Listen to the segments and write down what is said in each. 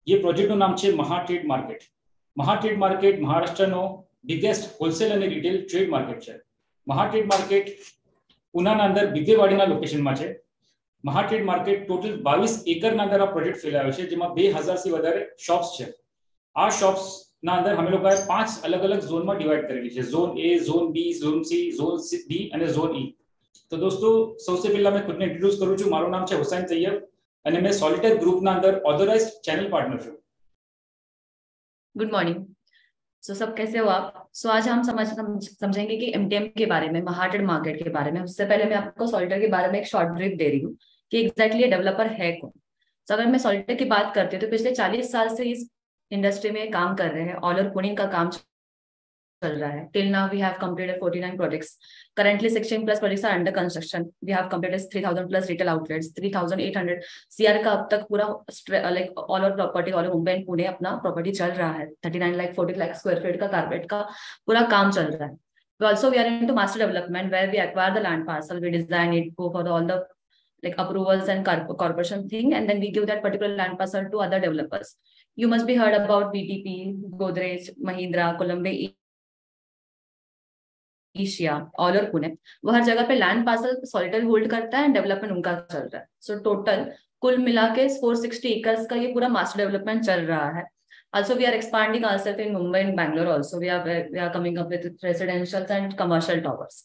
ये પ્રોજેક્ટનું નામ છે મહાટ્રેડ માર્કેટ. મહાટ્રેડ માર્કેટ મહારાષ્ટ્રનો બિગેસ્ટ હોલસેલ અને રિટેલ ટ્રેડ માર્કેટ છે. મહાટ્રેડ માર્કેટ ઉનાના અંદર બિદ્દેવાડીના લોકેશનમાં છે. મહાટ્રેડ માર્કેટ ટોટલ 22 એકરના અંદર આ પ્રોજેક્ટ ફેલાયો છે, જેમાં 2000 થી વધારે શોપ્સ છે. આ શોપ્સના અંદર અમે લોકોએ 5 અલગ અલગ ઝોનમાં ડિવાઈડ કરેલી છે. ઝોન એ, ઝોન બી, ઝોન સી, ઝોન ડી અને ઝોન ઈ. તો દોસ્તો સૌથી પહેલા मैं खुद ने इंट्रोड्यूस करूं છું. મારું નામ છે હુસૈન તૈયબ અને मैं સોલિટેર ગ્રુપના અંદર ऑथराइज्ड चैनल पार्टनर છું. Good morning. सो सब कैसे हो आप? सो आज हम समझेंगे कि एमटीएम के बारे में, महाट्रेड मार्केट के बारे में. उससे पहले मैं आपको सॉलिटेयर के बारे में एक शॉर्ट ब्रीफ दे रही हूँ कि एग्जैक्टली डेवलपर है कौन. तो अगर मैं सॉलिटेयर की बात करती हूँ तो पिछले 40 साल से इस इंडस्ट्री में काम कर रहे हैं. ऑल ओवर पुणे का काम चल रहा है. Till now we have completed 49 projects. Currently 16 plus projects are under construction. We have completed 3000 plus retail outlets. 3800 CR का अब तक पूरा like all over property all over Mumbai and Pune अपना property चल रहा है. 39 लाख 40 लाख square feet का carpet का पूरा काम चल रहा है. Also we are into master development where we acquire the land parcel, we design it, go for all the like approvals and corporation thing, and then we give that particular land parcel to other developers. You must be heard about BTP, Godrej, Mahindra, Columbia, Asia, all over Pune. वो हर जगह पे land parcel solitaire hold करता है and development उनका चल रहा है. So total कुल मिला के 460 एकर्स का ये पूरा मास्टर डेवलपमेंट चल रहा है. Also we are expanding ourselves in Mumbai and Bangalore also. We are coming up with residential and commercial towers.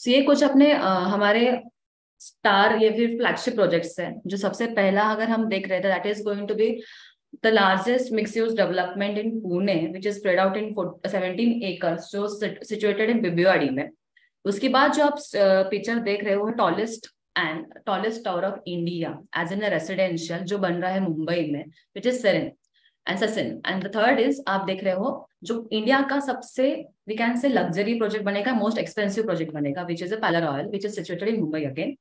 So ये कुछ अपने हमारे स्टार ये फिर फ्लैगशिप प्रोजेक्ट्स हैं. जो सबसे पहला अगर हम देख रहे थे that is going to be the largest mixed-use development in Pune, which is spread out in 17 acres, जो situated in बिबिवाड़ी में. उसके बाद जो आप पिक्चर देख रहे हो tallest tower of India as in a residential जो बन रहा है मुंबई में, which is Serin and Sassin. And the third is आप देख रहे हो जो इंडिया का सबसे we can say luxury project बनेगा, most expensive project बनेगा, which is a Pala Royal, which is situated in Mumbai again.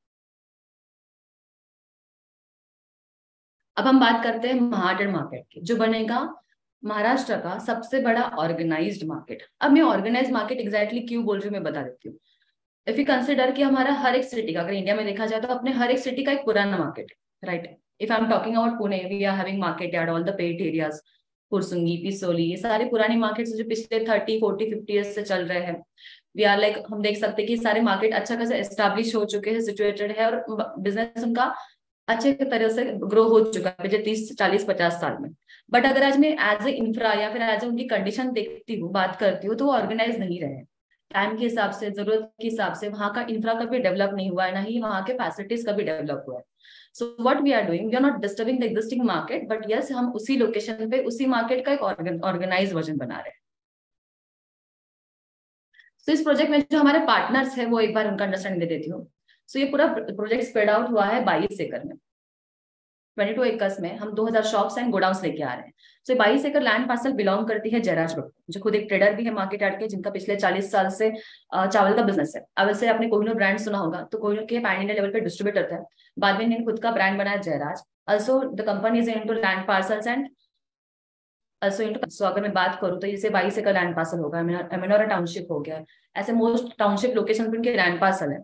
अब हम बात करते हैं महाट्रेड मार्केट की, जो बनेगा महाराष्ट्र का सबसे बड़ा ऑर्गेनाइज्ड मार्केट. अब मैं ऑर्गेनाइज्ड मार्केट एग्जैक्टली क्यों बोल रही हूँ मैं बता देती हूँ. इफ यू कंसिडर कि हमारा हर एक सिटी का, अगर इंडिया में देखा जाए तो अपने हर एक सिटी का एक पुराना मार्केट है, right. If I am talking about Pune, we are having market yard, all the peth areas, Kursungi, Pisoli, ये सारे पुराने मार्केट्स जो पिछले 30, 40, 50 ईयर्स से चल रहे हैं. वी आर लाइक हम देख सकते हैं कि सारे मार्केट अच्छा खासा एस्टैब्लिश हो चुके हैं, सिचुएटेड है और बिजनेस उनका अच्छे तरह से ग्रो हो चुका है पिछले 30, 40, 50 साल में. बट अगर आज मैं एज ए इंफ्रा या फिर एज ए उनकी कंडीशन देखती हूँ, बात करती हूँ, तो वो ऑर्गेनाइज नहीं रहे. टाइम के हिसाब से, जरूरत के हिसाब से वहां का इंफ्रा कभी डेवलप नहीं हुआ है, ना ही वहां के फैसिलिटीज कभी डेवलप हुआ है. So what we are doing, we are not disturbing the existing market, but yes हम उसी लोकेशन पे उसी मार्केट का एक ऑर्गेनाइज वर्जन बना रहे हैं. तो इस प्रोजेक्ट में जो हमारे पार्टनर्स है वो एक बार उनका अंडरस्टैंडिंग दे देती हूँ. सो ये पूरा प्रोजेक्ट स्प्रेड आउट हुआ है 22 एकड़ में. 22 एकर्स में हम 2000 शॉप्स एंड गोडाउन्स लेके आ रहे हैं. सो 22 एकड़ लैंड पार्सल बिलोंग करती है जयराज ग्रुप, जो खुद एक ट्रेडर भी है मार्केट यार्ड के, जिनका पिछले 40 साल से चावल का बिजनेस है. अब वैसे आपने कोहिनूर ब्रांड सुना होगा, तो कोहिनूर के पैन इंडिया लेवल पे डिस्ट्रीब्यूटर थे. बाद में इन्होंने खुद का ब्रांड बनाया Jayraj. Also the company is into land parcels and also so अगर मैं बात करूँ तो जैसे 22 एकड़ लैंड पार्सल होगा, एमिनोरा टाउनशिप हो गया, ऐसे मोस्ट टाउनशिप लोकेशन पे उनके लैंड पार्सल है.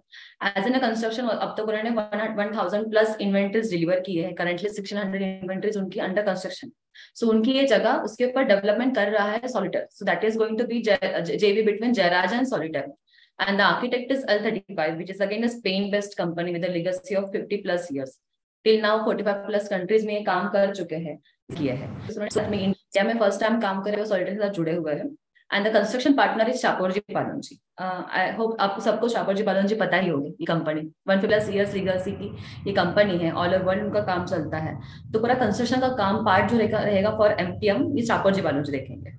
एज इन कंस्ट्रक्शन अब तक उन्होंने 1000 प्लस इन्वेंटरीज डिलीवर किए हैं. करंटली 1600 इन्वेंटरीज उनकी अंडर कंस्ट्रक्शन. सो उनकी ये जगह उसके ऊपर डेवलपमेंट कर रहा है Solitaire. So that is going to be JV between Jayraj and Solitaire. And the architect is L35, which is again a Spain-based company with a legacy of 50 plus years. Till now 45 plus countries में ये काम कर चुके हैं, किया है. India में first time काम कर रहे हो, सॉलिटेयर के साथ जुड़े हुए हैं. And the construction partner is Shapoorji Pallonji. I hope आपको सबको शापोरजी पालन जी पता ही होगी. ये कंपनी 150 प्लस ईयर्स लीगेसी की ये कंपनी है, ऑल ओवर वर्ल्ड उनका काम चलता है. तो पूरा कंस्ट्रक्शन का काम पार्ट जो रहेगा फॉर एमटीएम, ये शापोरजी पालन जी देखेंगे.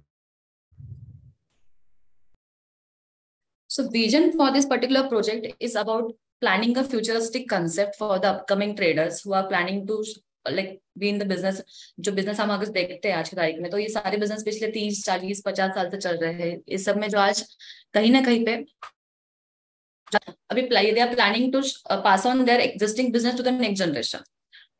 So vision for this particular project is about planning a futuristic concept for the upcoming traders who are planning to like be in the business. जो बिजनेस हम अगर देखते हैं आज की तारीख में, तो ये सारे बिजनेस पिछले 30, 40, 50 साल से चल रहे हैं. इस सब में जो आज कहीं ना कहीं पे अभी they are planning to pass on their existing business to the next generation.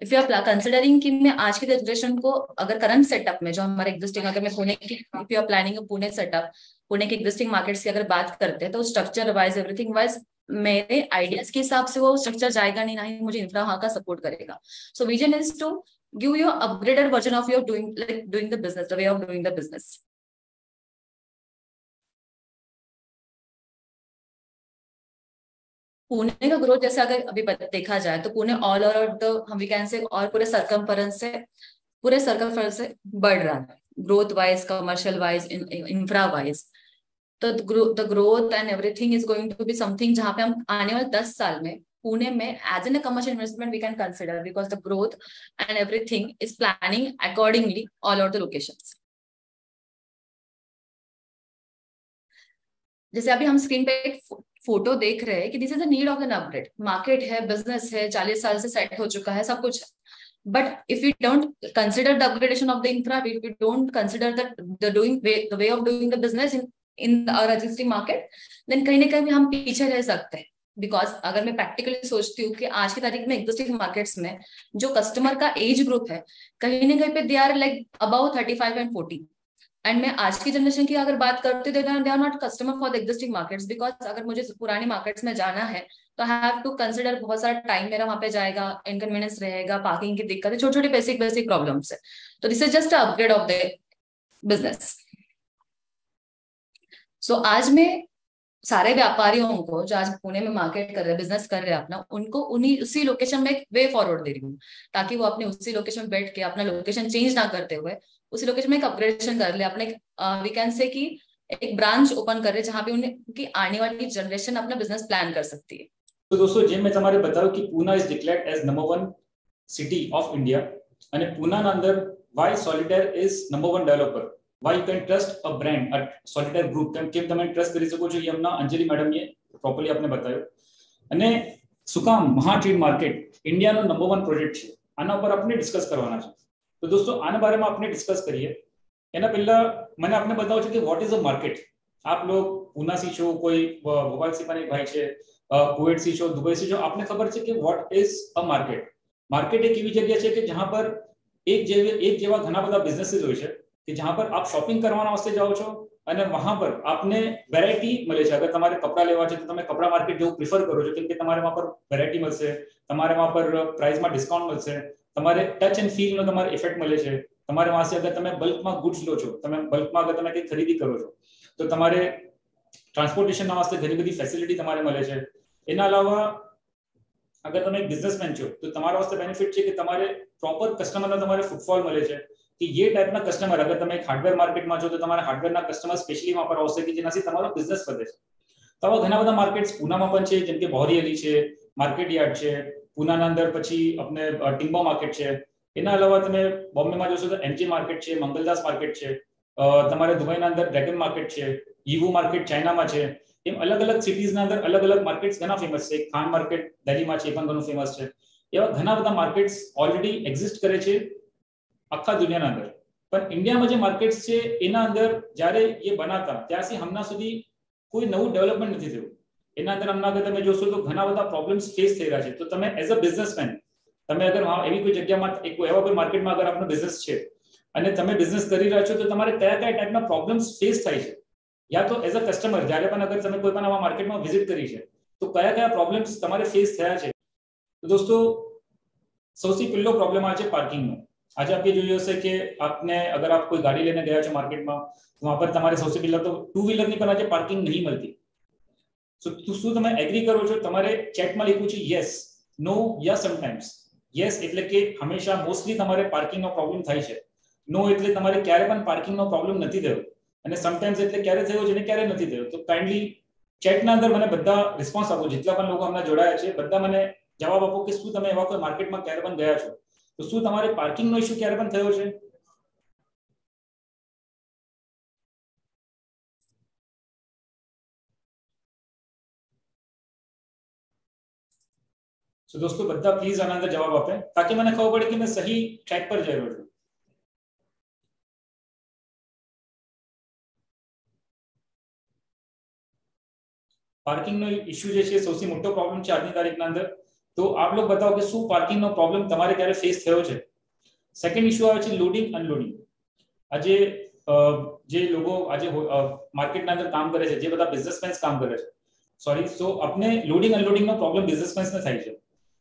If you are considering कि मैं आज की जनरेशन को अगर करंट सेटअप में जो हमारे एग्जिस्टिंग, अगर मैं पुणे की, if you are planning Pune setup, Pune के एग्जिस्टिंग मार्केट्स की अगर बात करते हैं, तो स्ट्रक्चर वाइज एवरीथिंग वाइज मेरे आइडियाज के हिसाब से वो स्ट्रक्चर जाएगा नहीं, ना ही मुझे इंफ्रा वहां का सपोर्ट करेगा. So vision is to give your upgraded version of your doing the business, the way of doing the business. Pune का ग्रोथ जैसे अगर अभी देखा जाए तो पुणे ऑल ओवर द हम वी कैन से और पूरे सर्कमफरेंस से बढ़ रहा है, growth wise, commercial wise, infra wise. तो the growth and everything is going to be something जहां पे हम आने वाले 10 साल में पुणे में as an commercial investment we can consider, because the growth and everything is planning accordingly all over the locations. जैसे अभी हम स्क्रीन पे एक फोटो देख रहे हैं कि this is the need of an upgrade. Market है, बिजनेस है, 40 साल से सेट हो चुका है, सब कुछ. But if you don't consider the upgradation of the infra, if you don't consider the way of doing the business in our existing market, then कहीं ना कहीं हम पीछे रह सकते हैं. बिकॉज अगर मैं प्रैक्टिकली सोचती हूँ कि आज की तारीख में एग्जिस्टिंग मार्केट्स में जो कस्टमर का एज ग्रुप है, कहीं ना कहीं पे they are like about 35 and 40. And मैं आज की जनरेशन की अगर बात करती हूँ, they are not customer for the existing markets. Because अगर मुझे पुरानी मार्केट्स में जाना है तो आई हैव टू कंसिडर बहुत सारा टाइम मेरा वहां पे जाएगा, इनकन्वीनियंस रहेगा, पार्किंग की दिक्कत है, छोटी छोटी बेसिक प्रॉब्लम्स है. तो this is just upgrade of the business. So आज मैं सारे व्यापारियों को जो आज पुणे में मार्केट कर रहे हैं, बिजनेस कर रहे हैं अपना, उनको उसी लोकेशन में एक वे फॉरवर्ड दे रही हूँ, ताकि वो अपने उसी लोकेशन में बैठ के अपना लोकेशन चेंज ना करते हुए उसी लोकेशन में एक अपग्रेडेशन कर ले, अपने वी कैन से कि एक ब्रांच ओपन कर रहे जहां पे उनकी आने वाली जनरेशन अपना बिजनेस प्लान कर सकती है. तो दोस्तों जे मैं તમારે બતાવ્યું कि Poona is declared as number 1 city of India અને પૂનાના અંદર why solitaire is number 1 developer, why you can trust a brand, a solitaire group, કેમ તમે ટ્રસ્ટ કરી શકો છો, એ હમણાં અંજલિ મેડમે પ્રોપરલી આપને બતાવ્યું. અને સુકામ મહાટ્રેડ માર્કેટ इंडियाનો નંબર 1 પ્રોજેક્ટ છે, આના ઉપર આપણે ડિસ્કસ કરવાના છે. તો દોસ્તો આના બારેમાં આપણે ડિસ્કસ કરીએ. એના પહેલા મને આપને બતાવો છે કે વોટ ઇઝ અ માર્કેટ. આપ લોગ પૂના થી છો, કોઈ ભોપાલ થી પણ એક ભાઈ છે, कुवैत से छो, दुबई से छो, आपने खबर है कि what is a market. Market एक एवी जगह है कि जहां पर एक जेवा घना बधा बिजनेसेस होय छे कि जहां पर आप शॉपिंग करवाना वास्ते जाओ छो અને वहां पर आपने वेरायटी મળે છે. अगर તમારે કપડા લેવા છે તો તમે કપડા માર્કેટ જેવું પ્રિફર કરો છો, કેમ કે તમારે वहां पर વેરાયટી મળશે, તમારે वहां पर પ્રાઇસ માં ડિસ્કાઉન્ટ મળશે, તમારે ટચ એન્ડ ફીલ નો તમારે ઇફેક્ટ મળે છે. તમારે वहां से अगर તમે બલ્ક માં ગુડ્સ લો છો, તમે બલ્ક માં अगर તમે કઈ ખરીદી કરો છો તો તમારે ट्रांसपोर्टेशन ना वास्ते घनी बड़ी फैसिलिटी तमारे મળે છે. એના અલાવા अगर તમે એક બિઝનેસમેન છો તો તમારા વાસ્તે બેનિફિટ છે કે તમારે પ્રોપર કસ્ટમરનો તમારે ફૂટફોલ મળે છે કે ये टाइपના કસ્ટમર. अगर તમે એક હાર્ડવેર માર્કેટમાં છો તો તમારા હાર્ડવેરના કસ્ટમર સ્પેશિયલી વहां पर આવશે કે જેનાથી તમારો બિઝનેસ વધે છે. તો આવા ઘણા બધા માર્કેટ્સ પૂનામાં પણ છે, જેમ કે બોરીવલી છે, માર્કેટ યાર્ડ છે, પૂનાના અંદર પછી આપણે ટિમ્બો માર્કેટ છે. એના અલાવા તમે બોમ્બેમાં જોશો તો એમજી માર્કેટ છે, મંગલદાસ માર્કેટ છે, તમારે દુબઈના અંદર ડ્રેગન માર્કેટ છે, ઈવુ માર્કેટ ચાઇનામાં છે. એમ અલગ અલગ સિટીઝના અંદર અલગ અલગ માર્કેટ્સ ઘણા ફેમસ છે. ખાન માર્કેટ દિલ્હીમાં છે, પણ ઘણું ફેમસ છે. એવા ઘણા બધા માર્કેટ્સ ઓલરેડી એક્ઝિસ્ટ કરે છે આખા દુનિયાના અંદર. પણ ઇન્ડિયામાં જે માર્કેટ્સ છે એના અંદર જ્યારે એ બનાતા ત્યારથી હમણાં સુધી કોઈ નવું ડેવલપમેન્ટ નથી થયું. એના અંદર હમણાં અગર તમે જોશો તો ઘણા બધા પ્રોબ્લેમ્સ ફેસ થઈ રહ્યા છે. તો તમે એઝ અ બિઝનેસમેન તમે અગર એવી કોઈ જગ્યામાં એવા કોઈ માર્કેટમાં અગર આપનો બિઝનેસ છે અને તમે બિઝનેસ કરી રહ્યા છો તો તમારે કયા કયા ટાઈપના પ્રોબ્લેમ્સ ફેસ થાય છે, या तो एज अ कस्टमर જ્યારે પણ अगर તમે કોઈ પણ આવા માર્કેટમાં વિઝિટ કરી છે તો કયા કયા પ્રોબ્લેમ્સ તમારે ફેસ થયા છે. તો દોસ્તો સૌથી પહેલો પ્રોબ્લેમ આ છે પાર્કિંગનો. આજે આપણે જોયું હશે કે આપને अगर आप कोई गाड़ी लेने गया છો માર્કેટમાં તો वहां पर તમારે સૌથી પહેલા તો ટુ વ્હીલરની પણ આજે પાર્કિંગ નહીં મળતી. તો શું તમે એગ્રી કરો છો? તમારે ચેટમાં લખવું છે યસ, નો યા સમટાઈમ્સ. યસ એટલે કે હંમેશા મોસ્ટલી તમારે પાર્કિંગનો પ્રોબ્લેમ થાય છે. નો એટલે તમારે ક્યારે પણ પાર્કિંગનો પ્રોબ્લેમ નથી થયો. અને સમટાઈમ્સ એટલે ક્યારે થયો છે ને ક્યારે નથી થયો. તો કાઇન્ડલી ચેટના અંદર મને બધા રિસ્પોન્સ આપો. જેટલા પણ લોકો હમણાં જોડાયા છે બધા મને જવાબ આપો કે શું તમે એવા કોઈ માર્કેટમાં ક્યારે પણ ગયા છો તો શું તમારે પાર્કિંગનો ઇશ્યુ ક્યારે પણ થયો છે? तो दोस्तों બધા પ્લીઝ આના અંદર જવાબ આપે તાકી મને ખબર પડે કે मैं सही ट्रैक पर જઈ રહ્યો છું. पार्किंग નો ઇશ્યુ જે છે સૌથી મોટો પ્રોબ્લેમ છે આજની તારીખના અંદર. તો આપ લોગ બતાવો કે શું પાર્કિંગ નો પ્રોબ્લેમ તમારે ક્યારે ફેસ થયો છે? સેકન્ડ ઇશ્યુ આવે છે લોડિંગ અનલોડિંગ. આજે જે લોકો આજે માર્કેટના અંદર કામ કરે છે, જે બધા બિઝનેસમેન્સ કામ કરે છે, સોરી સો આપણે લોડિંગ અનલોડિંગ નો પ્રોબ્લેમ બિઝનેસમેન્સને થાય છે.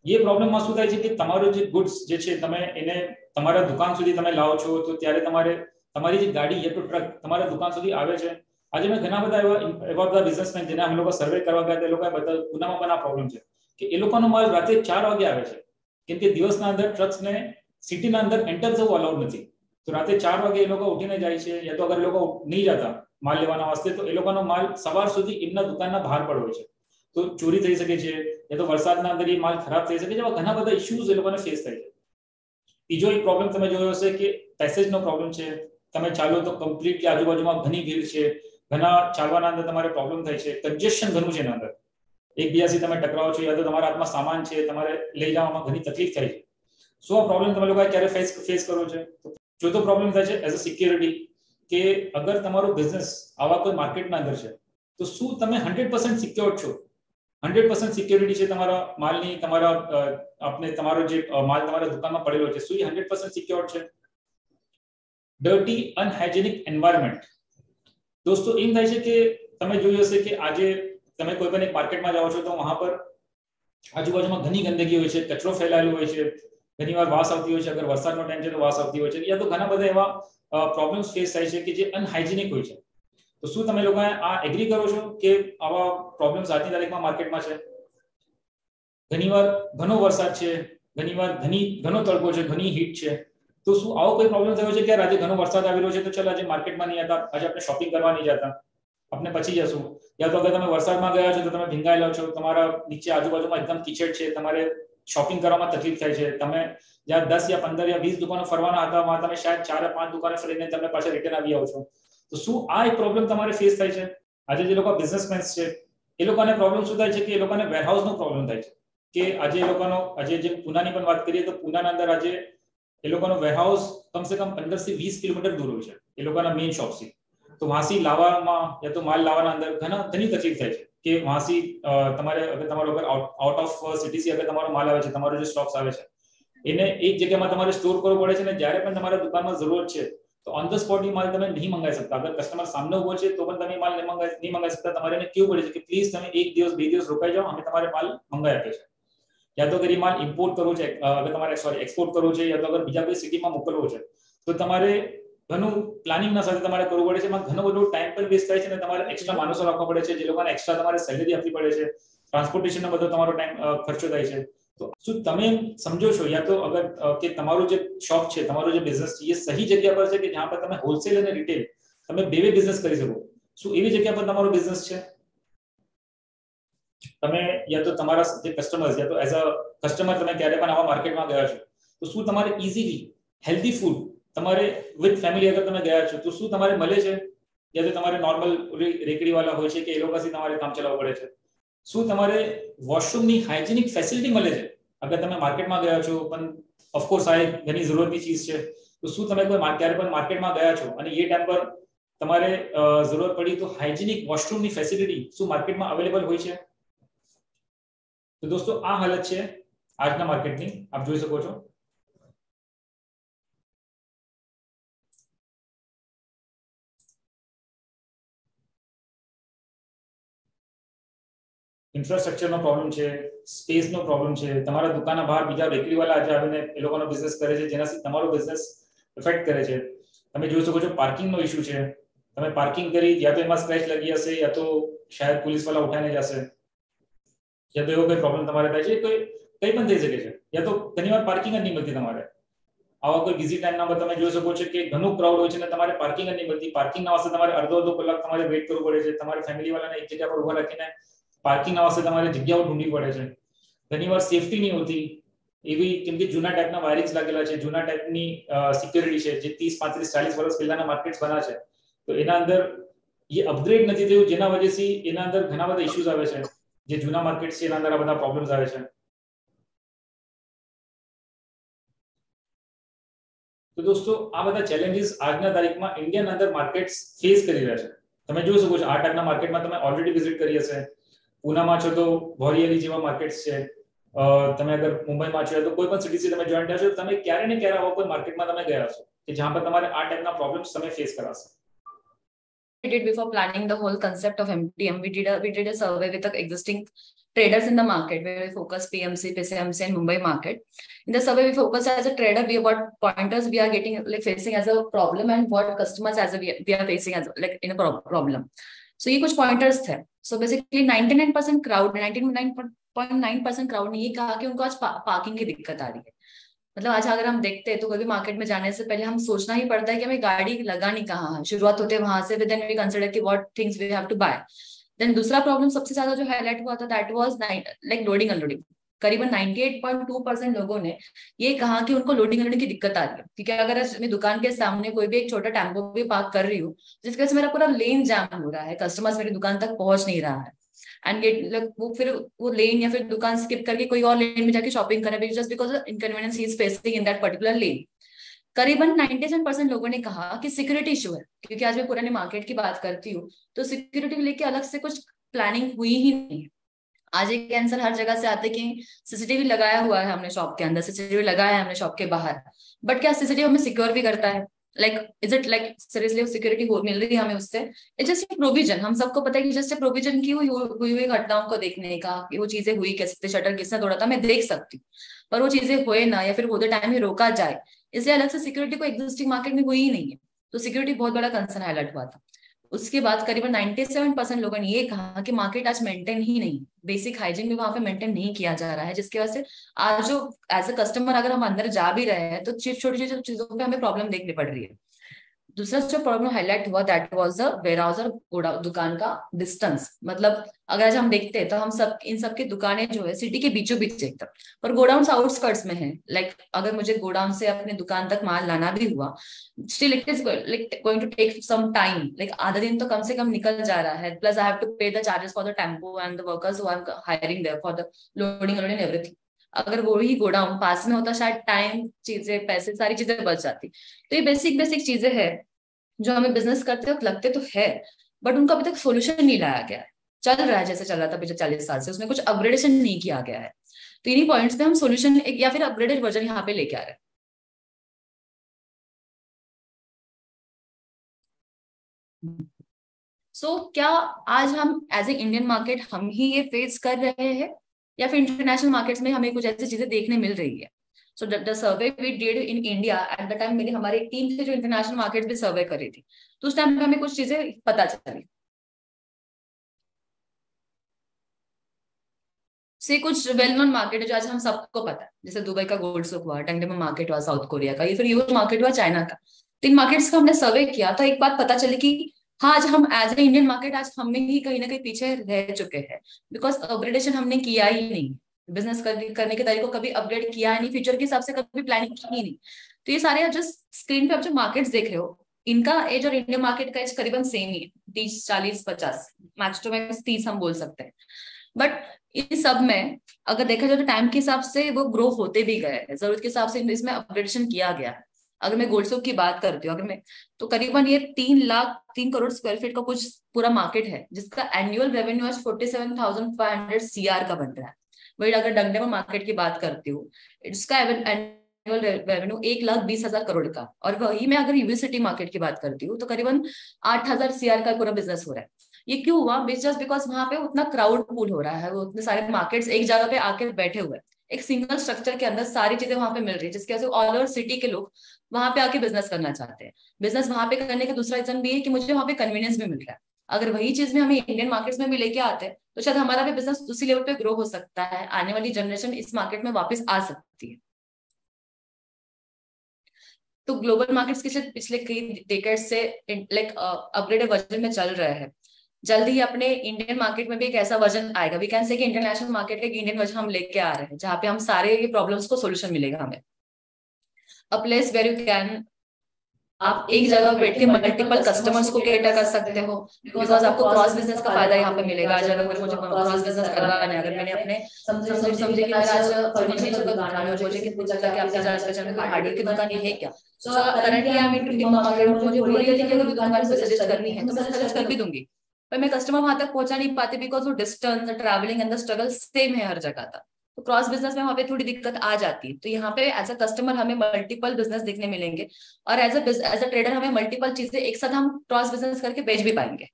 એ પ્રોબ્લેમમાં શું થાય છે કે તમારો જે ગુડ્સ જે છે તમે એને તમારા દુકાન સુધી તમે લાવો છો તો ત્યારે તમારી જે ગાડી યા તો ટ્રક તમારા દુકાન સુધી આવે છે. આજે મેં ઘણા બધા એવા બધા બિઝનેસમેન જેને અમે લોકો સર્વે કરવા ગયા તે લોકોએ બધા પુનામાં પણ આ પ્રોબ્લેમ છે કે એ લોકોનો માલ રાતે 4 વાગે આવે છે કેમ કે દિવસના અંદર ટ્રક્સને સિટીના અંદર એન્ટર થવું અલાઉડ નથી. તો રાતે 4 વાગે એ લોકો ઉઠીને જાય છે યા તો અગર એ લોકો નહીં જતા માલ લેવાના વાસ્તે તો એ લોકોનો માલ સવાર સુધી એમના દુકાનના બહાર પડ્યો છે. તો ચોરી થઈ શકે છે યા તો વરસાદના અંદર એ માલ ખરાબ થઈ શકે છે. એવા ઘણા બધા ઇશ્યુઝ એ લોકોને ફેસ થાય છે. બીજો એક પ્રોબ્લેમ તમે જોયો હશે કે પેસેજનો પ્રોબ્લેમ છે. તમે ચાલો તો કમ્પ્લીટલી આજુબાજુમાં ઘણી ભીડ છે, ઘણા ચાલવાના અંદર તમારે પ્રોબ્લેમ થાય છે, કન્જેશન ઘણું છે એના અંદર, એકબીજાથી તમે ટકરાવો છો યા તો તમારા હાથમાં સામાન છે તમારે લઈ જવામાં ઘણી તકલીફ થાય છે. શું આ પ્રોબ્લેમ તમે લોકોએ ક્યારે ફેસ કરો છો? ચોથો પ્રોબ્લેમ થાય છે એઝ અ સિક્યોરિટી કે અગર તમારો બિઝનેસ આવા કોઈ માર્કેટના અંદર છે તો શું તમે 100% સિક્યોર છો? 100% સિક્યોરિટી છે તમારા માલની, તમારો જે માલ તમારા દુકાનમાં પડેલો છે શું એ 100% સિક્યોર છે? Dirty unhygienic environment. દોસ્તો એમ થાય છે કે તમે જોયું હશે કે આજે તમે કોઈ પણ એક માર્કેટમાં જાઓ છો તો વહાં પર આજુબાજુમાં ઘણી ગંદકી હોય છે, કચરો ફેલાયેલો હોય છે, ઘણીવાર વાસ આવતી હોય છે, અગર વરસાદનો ટાઈમ છે તો વાસ આવતી હોય છે, યા તો ઘણા બધા એવા પ્રોબ્લેમ્સ ફેસ થાય છે કે જે અનહાઇજેનિક હોય છે. તો શું તમે લોકો આ એગ્રી કરો છો કે આવા પ્રોબ્લેમ્સ આજની તારીખમાં માર્કેટમાં છે? ઘણીવાર ઘણો વરસાદ છે, ઘણીવાર ઘણો તડકો છે, ઘણી હીટ છે, તો શું આવો કોઈ પ્રોબ્લેમ થયો છે કે આજે ઘણો વરસાદ આવી રહ્યો છે તો ચાલ આજે માર્કેટમાં નહીં જતા, આજે આપણે શોપિંગ કરવા નહીં જતા, આપણે પછી જશું? યા તો અગર તમે વરસાદમાં ગયા છો તો તમે ભીંગાયેલા છો, તમારા નીચે આજુબાજુમાં એકદમ કીચડ છે, તમારે શોપિંગ કરવામાં તકલીફ થાય છે, તમે જ્યાં 10 યા 15 યા 20 દુકાનો ફરવાના હતા વહાં તમે શાયદ 4 યા 5 દુકાને ફરીને તમે પાછા રિટર્ન આવી આવો છો. તો શું આ એક પ્રોબ્લેમ તમારે ફેસ થાય છે? આજે જે લોકો બિઝનેસમેન છે એ લોકોને પ્રોબ્લેમ શું થાય છે કે એ લોકોને વેરહાઉસનો પ્રોબ્લેમ થાય છે કે આજે જે પુનાની પણ વાત કરીએ તો પુનાના અંદર આજે એ લોકોનો વેરહાઉસ કમસે કમ 15 થી 20 કિલોમીટર દૂર હોય છે એ લોકોના મેઇન શોપથી. તો વહાંથી લાવવામાં યા તો માલ લાવવાના અંદર ઘણી તકલીફ થાય છે કે વહાંથી તમારો અગર આઉટ ઓફ સિટીથી અગર તમારો માલ આવે છે, તમારો જે સ્ટોક્સ આવે છે એને એક જગ્યામાં તમારે સ્ટોર કરવો પડે છે ને જ્યારે પણ તમારા દુકાનમાં જરૂરત છે તો ઓન ધ સ્પોટ માલ તમે નહીં મંગાવી શકતા. અગર કસ્ટમર સામે ઉભો છે તો પણ તમે માલ નહીં મંગાવી શકતા. તમારે એને કેવું પડે છે કે પ્લીઝ તમે 1 દિવસ 2 દિવસ રોકાઈ જાઓ, અમે તમારે માલ મંગાવી આપીએ છીએ. યા તો અગર માલ ઇમ્પોર્ટ કરવો છે, અગર તમારે એક્સપોર્ટ કરવો છે યા તો અગર બીજા કોઈ સિટીમાં મોકલવો છે તો તમારે ઘણું પ્લાનિંગના સાથે તમારે કરવું પડે છે. એમાં ઘણો બધો ટાઈમ પણ વેસ્ટ થાય છે અને તમારે એક્સ્ટ્રા માણસો રાખવા પડે છે, જે લોકોને એક્સ્ટ્રા તમારે સેલેરી આપવી પડે છે, ટ્રાન્સપોર્ટેશનનો બધો તમારો ટાઈમ ખર્ચો થાય છે. તો શું તમે સમજો છો યા તો અગર કે તમારું જે શોપ છે, તમારો જે બિઝનેસ છે એ સહી જગ્યા પર છે કે જ્યાં પર તમે હોલસેલ અને રિટેલ તમે બે બિઝનેસ કરી શકો? શું એવી જગ્યા પર તમારો બિઝનેસ છે? તમે યા તો તમારા જે કસ્ટમર્સ યા તો એઝ અ કસ્ટમર તમે ક્યારે પણ આવા માર્કેટમાં ગયા છો તો શું તમારે ઇઝીલી હેલ્ધી ફૂડ તમારે વિથ ફેમિલી અગર તમે ગયા છો તો શું તમારે મળે છે? યા તો તમારે નોર્મલ રેકડીવાળા હોય છે કે એ લોકોથી તમારે કામ ચલાવવું પડે છે? શું તમારે વોશરૂમની હાઇજેનિક ફેસિલિટી મળે છે? અગર તમે માર્કેટમાં ગયા છો પણ ઓફકોર્સ આ એક ઘણી જરૂરતની ચીજ છે તો શું તમે ક્યારે પણ માર્કેટમાં ગયા છો અને એ ટાઈમ પર તમારે જરૂરત પડી તો હાઇજેનિક વોશરૂમની ફેસિલિટી શું માર્કેટમાં અવેલેબલ હોય છે? તો દોસ્તો આ હાલત છે આજના માર્કેટની, આપ જોઈ શકો છો. ઇન્ફ્રાસ્ટ્રક્ચરનો પ્રોબ્લેમ છે, સ્પેસનો પ્રોબ્લેમ છે, તમારા દુકાનના બહાર બીજા બેકરીવાળા આજે આવીને એ લોકોનો બિઝનેસ કરે છે જેનાથી તમારો બિઝનેસ ઇફેક્ટ કરે છે. તમે જોઈ શકો છો પાર્કિંગનો ઇશ્યુ છે, તમે પાર્કિંગ કરી યા તો એમાં સ્ક્રેચ લગી હશે યા તો શાયદ પોલીસવાળા ઉઠાઈને જશે યા તો એવો કોઈ પ્રોબ્લેમ તમારે થાય છે, કંઈ પણ થઈ શકે છે યા તો ઘણીવાર પાર્કિંગ જ નહીં મળતી તમારે. આવા કોઈ બીઝી ટાઈમના પર તમે જોઈ શકો છો કે ઘણું ક્રાઉડ હોય છે અને તમારે પાર્કિંગ જ નહીં મળતી. પાર્કિંગના વાસ્તે તમારે અડધો કલાક તમારે વેઇટ કરવું પડે છે, તમારે ફેમિલીવાળાને એક જગ્યા પર ઉભા રાખીને પાર્કિંગના વાસ્તે તમારે જગ્યાઓ ઢૂંઢવી પડે છે. ઘણીવાર સેફટી નહીં હોતી એવી, કેમ કે જૂના ટાઈપના વાયરિંગ્સ લાગેલા છે, જૂના ટાઈપની સિક્યોરિટી છે જે 30, 35, 40 વર્ષ પહેલાના માર્કેટ્સ બના છે તો એના અંદર એ અપગ્રેડ નથી થયું જેના વજહથી એના અંદર ઘણા બધા ઇશ્યુઝ આવે છે. જે જૂના માર્કેટ છે એના અંદર આ બધા પ્રોબ્લેમ્સ આવે છે. તો દોસ્તો આ બધા ચેલેન્જીસ આજના તારીખમાં ઇન્ડિયન અંદર માર્કેટ્સ ફેસ કરી રહ્યા છે. તમે જોઈ શકો છો આ ટાઈપના માર્કેટમાં તમે ઓલરેડી વિઝિટ કરી હશે. પુનામાં છો તો બોરીવલી જેવા માર્કેટ્સ છે, તમે અગર મુંબઈમાં છો તો કોઈ પણ સિટીથી તમે જોઈન્ટ થશો તમે ક્યારે ને ક્યારે આવા કોઈ માર્કેટમાં તમે ગયા હશો કે જ્યાં પર તમારે આ ટાઈપના પ્રોબ્લેમ્સ તમે ફેસ કરાશે. did before planning the whole concept of MTM, we did a survey with the existing traders in the market where we focus PMC, PCMC and Mumbai market. In the survey, we focus as a trader, what pointers we are getting like facing as a problem and what customers as we are facing as like in a problem. So ये कुछ pointers थे. So basically 99% crowd, 99.9% crowd ने ये कहा कि उनको आज parking की दिक्कत आ रही है. मतलब आज अगर हम देखते हैं तो कभी मार्केट में जाने से पहले हम सोचना ही पड़ता है कि हमें गाड़ी लगानी कहाँ है. शुरुआत होते है वहां से, देन वी कंसीडर कि what things we have to buy. Then दूसरा प्रॉब्लम सबसे ज्यादा जो हाईलाइट हुआ था that was like loading unloading. करीबन 98.2% लोगों ने ये कहा कि उनको लोडिंग अनलोडिंग की दिक्कत आ रही है. क्योंकि अगर मैं दुकान के सामने कोई भी एक छोटा टेम्पो भी पार्क कर रही हूँ जिसकी वजह से मेरा पूरा लेन जाम हो रहा है, कस्टमर्स मेरी दुकान तक पहुंच नहीं रहा है, एंड गेट वो फिर वो लेन या फिर दुकान स्किप करके कोई और लेन में जाके शॉपिंग कर रहे हैं just because inconvenience he is facing in that particular lane. करीबन 97% लोगों ने कहा कि सिक्योरिटी इशू है. क्योंकि आज मैं पुराने मार्केट की बात करती हूँ तो सिक्योरिटी को लेके अलग से कुछ प्लानिंग हुई ही नहीं है. आज एक आंसर हर जगह से आते कि सीसीटीवी लगाया हुआ है हमने शॉप के अंदर, सीसीटीवी लगाया है हमने शॉप के बाहर, बट क्या सीसीटीवी हमें सिक्योर भी करता है? Like is it like seriously security मिल रही है हमें उससे? It's just provision. हम सबको पता है कि जस्ट प्रोविजन की हुई घटनाओं को देखने का कि वो चीजें हुई कैसे, शटर किसने तोड़ा था मैं देख सकती हूँ, पर वो चीजें हुए ना या फिर होते टाइम ही रोका जाए, इसलिए अलग से सिक्योरिटी को एग्जिस्टिंग मार्केट में हुई ही नहीं है. तो सिक्योरिटी बहुत बड़ा कंसर्न हाईलाइट हुआ था. उसके बाद करीबन 97% लोगों ने ये कहा कि मार्केट आज मेंटेन ही नहीं, बेसिक हाइजीन भी वहां पे मेंटेन नहीं किया जा रहा है, जिसकी वजह से आज जो एज अ कस्टमर अगर हम अंदर जा भी रहे हैं तो छोटी छोटी चीजों पे हमें प्रॉब्लम देखनी पड़ रही है. दूसरा जो प्रॉब्लम हाईलाइट हुआ दैट वाज द वेयरहाउस और दुकान का डिस्टेंस. मतलब अगर आज हम देखते हैं तो हम सब इन सब की दुकानें जो है सिटी के बीचों बीच एकदम, पर गोडाउन आउटस्कर्ट्स में है. लाइक अगर मुझे गोडाउन से अपने दुकान तक माल लाना भी हुआ, still it is going to take some time. Like आधा दिन तो कम से कम निकल जा रहा है, plus I have to pay the charges for the tempo and the workers who are hiring there for the loading and everything. अगर वो ही गोडाउन पास में होता शायद टाइम, चीजें, पैसे, सारी चीजें बच जाती. तो ये बेसिक चीजें है जो हमें बिजनेस करते वक्त लगते तो है, बट उनका अभी तक सोल्यूशन नहीं लाया गया है. चल रहा है जैसे चल रहा था पिछले 40 साल से, उसमें कुछ अपग्रेडेशन नहीं किया गया है. तो इन्हीं पॉइंट्स पे हम सोल्यूशन या फिर अपग्रेडेड वर्जन यहाँ पे लेके आ रहे हैं. सो क्या आज हम एज ए इंडियन मार्केट हम ही ये फेस कर रहे हैं या फिर इंटरनेशनल मार्केट्स में हमें कुछ ऐसी चीजें देखने मिल रही है? So the survey we did in India at the time, मेरी हमारी टीम से जो इंटरनेशनल मार्केट भी सर्वे करी थी तो उस टाइम पे हमें कुछ चीजें पता चली. से कुछ वेल नोन मार्केट है जो आज हम सबको पता है, जैसे दुबई का गोल्ड सुक हुआ, टंगडेम मार्केट हुआ साउथ कोरिया का, या फिर यूएस मार्केट हुआ चाइना का. तो इन मार्केट्स का हमने सर्वे किया तो एक बात पता चली कि हाँ आज हम एज ए इंडियन मार्केट आज हमें ही कहीं ना कहीं पीछे रह चुके हैं, बिकॉज अपग्रेडेशन हमने किया ही नहीं. बिजनेस करने के तरीके को कभी अपग्रेड किया नहीं, फ्यूचर के हिसाब से कभी प्लानिंग की नहीं. तो ये सारे जो स्क्रीन पे आप जो मार्केट्स देख रहे हो इनका एज और इंडियन मार्केट का एज करीबन सेम ही है, 30, 40, 50, मैक्स टू मैक्स 30 हम बोल सकते हैं. बट इन सब में अगर देखा जाए तो टाइम के हिसाब से वो ग्रो होते भी गए हैं, जरूरत के हिसाब से इसमें अपग्रेडेशन किया गया है. अगर मैं गोल्ड सोक की बात करती हूँ, अगर मैं तो करीबन ये 3 करोड़ स्क्वायर फीट का कुछ पूरा मार्केट है जिसका एनुअल रेवेन्यू आज 47,500 CR का बन रहा है. वही अगर डंगडेमा मार्केट की बात करती हूँ इसका एनुअल रेवेन्यू 1,20,000 करोड़ का, और वही मैं अगर यूनिवर्सिटी मार्केट की बात करती हूँ तो करीबन 8,000 CR का पूरा बिजनेस हो रहा है. ये क्यों हुआ? जस्ट बिकॉज वहां पे उतना क्राउड पूल हो रहा है, वो उतने सारे मार्केट्स एक जगह पे आके बैठे हुए हैं, एक सिंगल स्ट्रक्चर के अंदर सारी चीजें वहां पे मिल रही है, जिसकी वजह से ऑल ओवर सिटी के लोग वहां पे आके बिजनेस करना चाहते हैं. बिजनेस वहां पे करने का दूसरा रीजन भी है कि मुझे वहां पे कन्वीनियंस भी मिल रहा है. अगर वही चीज में हमें इंडियन मार्केट्स में भी लेके आते हैं तो शायद हमारा भी बिजनेस उसी लेवल पे ग्रो हो सकता है, आने वाली जनरेशन इस मार्केट में वापस आ सकती है. तो ग्लोबल मार्केट्स के पिछले कई डेकेड से लाइक अपग्रेडेड वर्जन में चल रहे हैं. जल्दी ही अपने इंडियन मार्केट में भी एक ऐसा वर्जन आएगा, वी कैन से कि इंटरनेशनल मार्केट का एक इंडियन वर्जन हम लेके आ रहे हैं जहाँ पे हम सारे ये प्रॉब्लम्स को सोल्यूशन मिलेगा हमें. A place where you can, आप एक जगह बैठ के मल्टीपल कस्टमर्स को कैटर कर सकते हो, बिकॉज आपको क्रॉस बिजनेस का फायदा यहाँ पे मिलेगा. आज अगर मुझे क्रॉस बिजनेस करना है, अगर मैंने अपने समझे कि मेरा आज फर्नीचर का दुकान है, मुझे किसी पूछा कि आपके जान पहचान में हार्डवेयर की दुकान है क्या, so currently I am into timber market, मुझे बोली थी कि अगर दुकान पे सजेस्ट करनी है तो मैं सजेस्ट कर भी दूंगी, पर मैं कस्टमर वहां तक पहुंचा नहीं पाती बिकॉज वो distance, travelling and the struggle same है हर जगह था. तो क्रॉस बिजनेस में वहाँ पे थोड़ी दिक्कत आ जाती है। तो यहाँ पे एज अ कस्टमर हमें मल्टीपल बिजनेस देखने मिलेंगे, और एज अ ट्रेडर हमें मल्टीपल चीजें एक साथ हम क्रॉस बिजनेस करके बेच भी पाएंगे,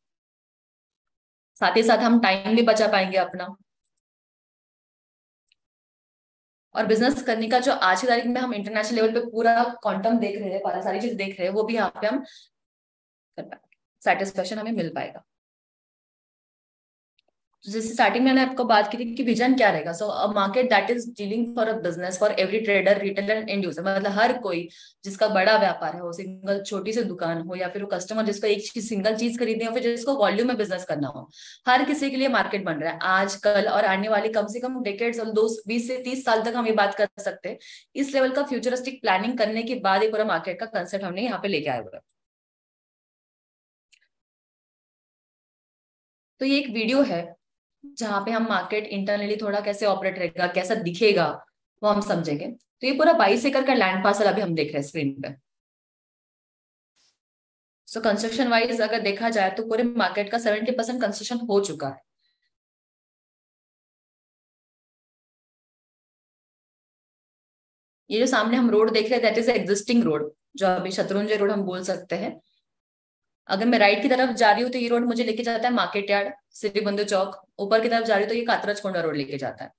साथ ही साथ हम टाइम भी बचा पाएंगे अपना। और बिजनेस करने का जो आज की तारीख में हम इंटरनेशनल लेवल पे पूरा क्वांटम देख रहे हैं, सारी चीज देख रहे हैं, वो भी यहाँ पे हम कर पाएंगे, सेटिस्फेक्शन हमें मिल पाएगा। तो जैसे स्टार्टिंग में मैंने आपको बात की थी कि विजन क्या रहेगा। So a market that is dealing for a business for every trader, retailer and end user, मतलब हर कोई जिसका बड़ा व्यापार है, वो सिंगल छोटी सी दुकान हो या फिर वो कस्टमर जिसको एक चीज सिंगल चीज खरीदनी हो, फिर जिसको वॉल्यूम में बिजनेस करना हो, हर किसी के लिए मार्केट बन रहा है आज कल और आने वाले कम से कम डेकेड्स और 20 से 30 साल तक हम ये बात कर सकते हैं। इस लेवल का फ्यूचरिस्टिक प्लानिंग करने के बाद ये पूरा मार्केट का कंसेप्ट हमने यहाँ पे लेके आए हुए हैं। तो ये एक वीडियो है जहाँ पे हम मार्केट इंटरनली थोड़ा कैसे ऑपरेट रहेगा, कैसा दिखेगा, वो हम समझेंगे। तो ये पूरा 22 एकड़ का लैंड पार्सल अभी हम देख रहे हैं स्क्रीन पे। सो कंस्ट्रक्शन वाइज अगर देखा जाए तो पूरे मार्केट का 70% कंस्ट्रक्शन हो चुका है। ये जो सामने हम रोड देख रहे हैं दैट इज एग्जिस्टिंग रोड, जो अभी शत्रुंजय रोड हम बोल सकते हैं। अगर मैं राइट की तरफ जा रही हूँ तो ये रोड मुझे लेके जाता है मार्केट यार्ड, सिटी बंधु चौक। ऊपर की तरफ जा रही हूँ तो ये कातरज कोंडा रोड लेके जाता है।